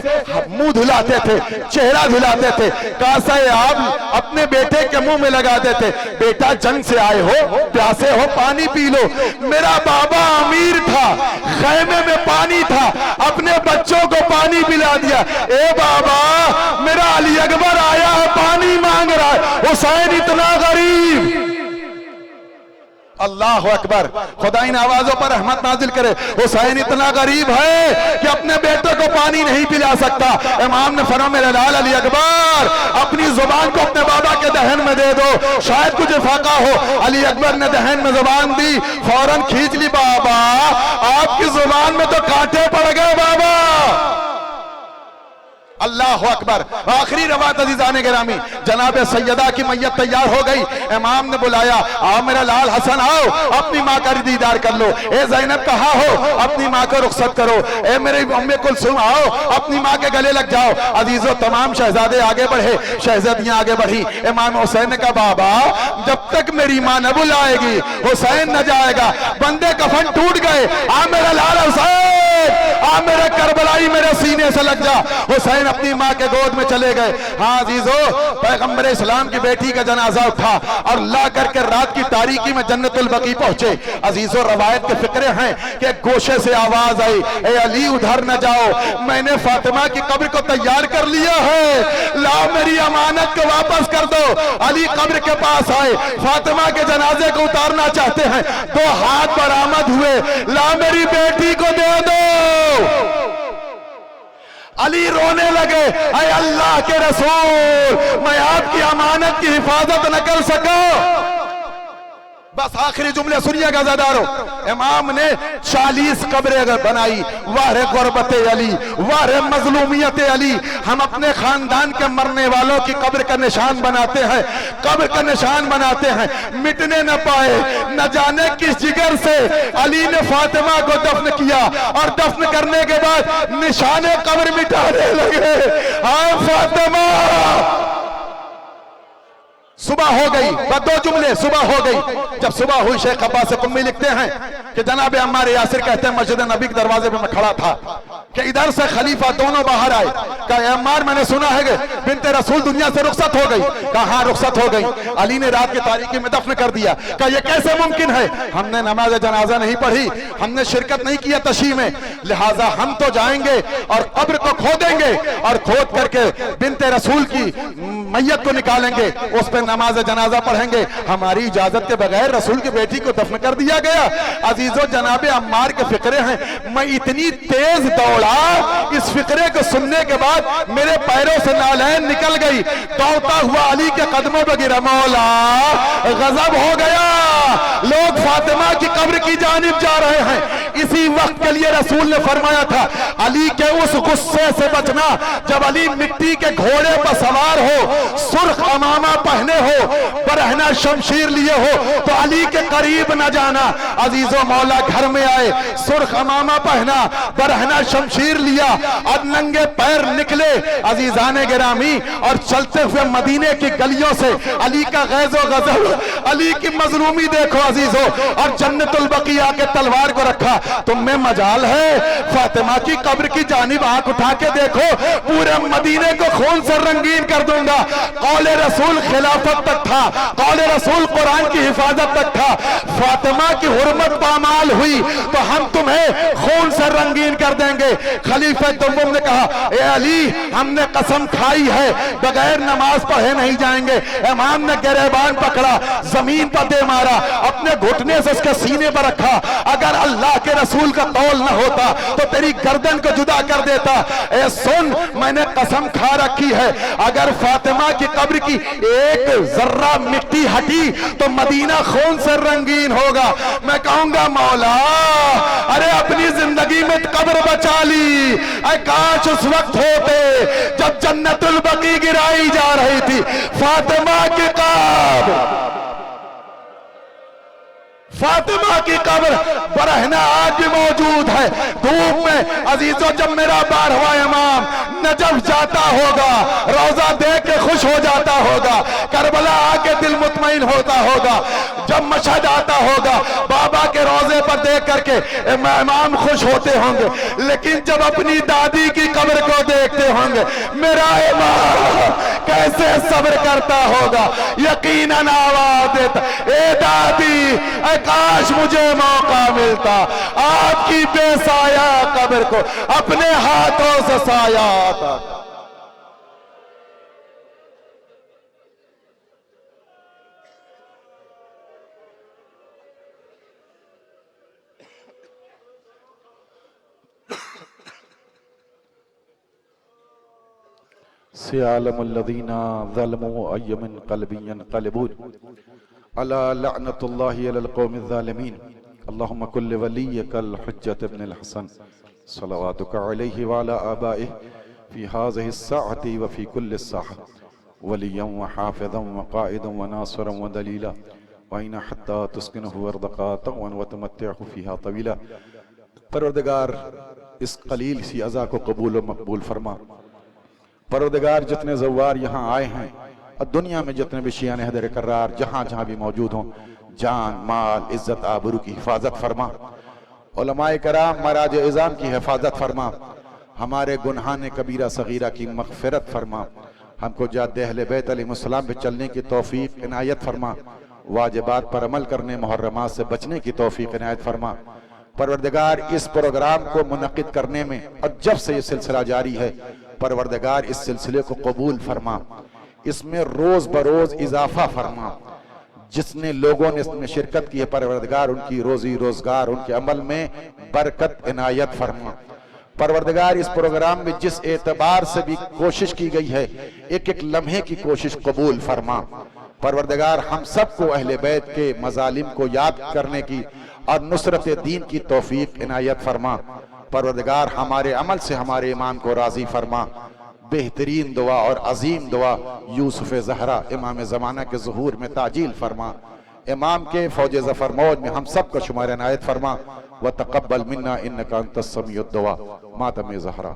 منہ دھلاتے تھے، چہرہ دھلاتے تھے، کاسہ آب اپنے بیٹے کے منہ میں لگا دیتے، بیٹا جنگ سے آئے ہو، پیاسے ہو، پانی پی لو۔ میرا بابا امیر تھا، خیمے میں پانی تھا، اپنے بچوں کو پانی پلا دیا۔ اے بابا میرا علی اکبر آیا ہے پانی مانگ رہا ہے، حسین اتنا غریب۔ اللہ اکبر۔ خدا ان آوازوں پر رحمت نازل کرے۔ حسین اتنا غریب ہے کہ اپنے بیٹے کو پانی نہیں پلا سکتا۔ امام نے فرمایا میرے لال علی اکبر اپنی زبان کو اپنے بابا کے دہن میں دے دو، شاید کچھ افاقہ ہو۔ علی اکبر نے دہن میں زبان دی، فوراً کھینچ لی۔ بابا آپ کی زبان میں تو کانٹے پڑ گئے بابا۔ اللہ اکبر۔ آخری روایت عزیزان گرامی، جناب سیدہ کی میت تیار ہو گئی، امام نے بلایا، آؤ میرا لال حسن آؤ اپنی ماں کا دیدار کر لو، اے زینب کہاں ہو اپنی ماں کو رخصت کرو، اے میری ام کلثوم آؤ اپنی ماں کے گلے لگ جاؤ۔ عزیزو تمام شہزادے آگے بڑھے، شہزادیاں آگے بڑھی۔ امام حسین نے کہا بابا جب تک میری ماں نہ بلائے گی حسین نہ جائے گا۔ بندے کفن ٹوٹ گئے، آ میرا لال حسین، آ میرے کربلائی میرے سینے سے لگ جا۔ حسین اپنی ماں کے گود میں چلے گئے۔ ہاں عزیزو پیغمبر اسلام کی بیٹی کا جنازہ اٹھا اور لا کر کے رات کی تاریکی میں جنت البقیع پہنچے۔ عزیزو روایت کے فقرے ہیں کہ گوشے سے آواز آئی، اے علی ادھر نہ جاؤ، میں نے فاطمہ کی قبر کو تیار کر لیا ہے، لاؤ میری امانت کو واپس کر دو۔ علی قبر کے پاس آئے، فاطمہ کے جنازے کو اتارنا چاہتے ہیں، دو ہاتھ برآمد ہوئے، لا میری بیٹی کو دے دو۔ علی رونے لگے، اے اللہ کے رسول میں آپ کی امانت کی حفاظت نہ کر سکا۔ بس آخری جملے سنیے گا زادارو۔ امام نے 40 قبریں بنائی، واہ غربت علی، واہ مظلومیت علی۔ ہم اپنے خاندان کے مرنے والوں کی قبر کا نشان بناتے ہیں، قبر کا نشان بناتے ہیں، مٹنے نہ پائے۔ نہ جانے کس جگر سے علی نے فاطمہ کو دفن کیا اور دفن کرنے کے بعد نشان قبر مٹانے لگے۔ آئے فاطمہ صبح ہو گئی، بس 2 جملے، صبح ہو گئی۔ جب صبح ہوئی شیخ عباس قمی لکھتے ہیں کہ جناب عمار یاسر کہتے ہیں مسجد نبی کے دروازے پہ میں کھڑا تھا کہ ادھر سے خلیفہ دونوں باہر آئے، کہا اے عمار میں نے سنا ہے کہ بنت رسول دنیا سے رخصت ہو گئی، کہا ہاں رخصت ہو گئی، علی نے رات کی تاریکی میں دفن کر دیا، کہا یہ کیسے ممکن ہے؟ ہم نے نماز جنازہ نہیں پڑھی، ہم نے شرکت نہیں کیا تشییع میں، لہٰذا ہم تو جائیں گے اور قبر کو کھودیں گے اور کھود کر کے بنت رسول کی میت کو نکالیں گے، اس پہ نماز جنازہ پڑھیں گے، ہماری اجازت کے بغیر رسول کی بیٹی کو دفن کر دیا گیا۔ عزیزو جناب عمار کے فقرے ہیں، میں اتنی تیز دوڑا، اس فقرے کو سننے کے بعد میرے پیروں سے نالین نکل گئی، دوڑتا ہوا علی کے قدموں پہ گرا، مولا غضب ہو گیا، لوگ فاطمہ کی قبر کی جانب جا رہے ہیں۔ اسی وقت کے لیے رسول نے فرمایا تھا علی کے اس غصے سے بچنا جب علی مٹی کے گھوڑے پر سوار ہو، سرخ امامہ پہنے ہو، برہنہ شمشیر لیے ہو تو علی کے قریب نہ جانا۔ عزیزو مولا گھر میں آئے، سرخ امامہ پہنا، برہنہ شمشیر لیا اور ننگے پیر نکلے عزیزان گرامی، اور چلتے ہوئے مدینے کی گلیوں سے علی کا غیظ و غضب، علی کی مظلومی دیکھو عزیزو، اور جنت البقیع کے تلوار کو رکھا۔ تم میں مجال ہے فاطمہ کی قبر کی جانب آنکھ اٹھا کے دیکھو، پورے مدینے کو خون سے رنگین کر دوں گا۔ قول رسول خلافت تک تھا، قول رسول قرآن کی حفاظت تک تھا، فاطمہ کی حرمت پامال ہوئی تو ہم تمہیں خون سے رنگین کر دیں گے۔ خلیفہ دوم نے کہا اے علی ہم نے قسم کھائی ہے بغیر نماز پڑھے نہیں جائیں گے۔ امام نے گریبان پکڑا، زمین پر دے مارا، اپنے گھٹنے سے اس کے سینے پر رکھا، اگر اللہ کے رسول کا قول نہ ہوتا تو تیری گردن کو جدا کر دیتا۔ اے سن میں نے قسم کھا رکھی ہے اگر فاطمہ کی قبر کی ایک ذرہ مٹی ہٹی تو مدینہ خون سے رنگین ہوگا۔ میں کہوں گا مولا ارے اپنی زندگی میں قبر بچا لی، اے کاش اس وقت ہوتے جب جنت البقیع گرائی جا رہی تھی، فاطمہ کی قبر، فاطمہ کی قبر برہنہ آج بھی موجود ہے دھوپ میں۔ عزیزو جب میرا 12واں امام نجف جاتا ہوگا، روزہ دیکھ کے خوش ہو جاتا ہوگا، کربلا آ کے دل مطمئن ہوتا ہوگا، جب مشہد آتا ہوگا بابا کے روزے پر دیکھ کر کے امام خوش ہوتے ہوں گے، لیکن جب اپنی دادی کی قبر کو دیکھتے ہوں گے میرا امام کیسے صبر کرتا ہوگا۔ یقیناً آواز دیتا اے دادی اے کاش مجھے موقع ملتا آپ کی بے سایہ قبر کو اپنے ہاتھوں سے سایہ آتا۔ سيعلم الذين ظلموا أي منقلب ينقلبون ألا لعنة الله على القوم الظالمين اللهم كل وليك الحجة ابن الحسن صلواتك عليه وعلى آبائه في هذه الساعة وفي كل الساعة وليا وحافظا وقائدا وناصرا ودليلا وإن حتى تسكنه أرضك طوعا وتمتعه فيها طويلا۔ پروردگار اس قلیل سی عزا کو قبول و مقبول فرما۔ پروردگار جتنے زوار یہاں آئے ہیں اور دنیا میں جتنے بھی شیعان حیدر کرار جہاں جہاں بھی موجود ہوں، جان مال عزت آبرو کی حفاظت فرما، علماء کرام مراج عظام کی حفاظت فرما، ہمارے گناہان کبیرہ صغیرہ کی مغفرت فرما، ہم کو جادِ اہل بیت علیہ السلام پہ چلنے کی توفیق عنایت فرما، واجبات پر عمل کرنے محرمات سے بچنے کی توفیق عنایت فرما۔ پروردگار اس پروگرام کو منعقد کرنے میں اور جب سے یہ سلسلہ جاری ہے پروردگار اس سلسلے کو قبول فرما، اس میں روز بروز اضافہ فرما، جس نے لوگوں نے اس میں شرکت کی ہے پروردگار ان کی روزی روزگار ان کے عمل میں برکت عنایت فرما۔ پروردگار اس پروگرام میں جس اعتبار سے بھی کوشش کی گئی ہے ایک ایک لمحے کی کوشش قبول فرما۔ پروردگار ہم سب کو اہل بیت کے مظالم کو یاد کرنے کی اور نصرت دین کی توفیق عنایت فرما۔ پروردگار ہمارے عمل سے ہمارے امام کو راضی فرما۔ بہترین دعا اور عظیم دعا یوسف زہرا امام زمانہ کے ظہور میں تعجیل فرما، امام کے فوج ظفر موج میں ہم سب کو شمار عنایت فرما۔ وتقبل منا انک انت السمیع الدعا۔ ماتم زہرا۔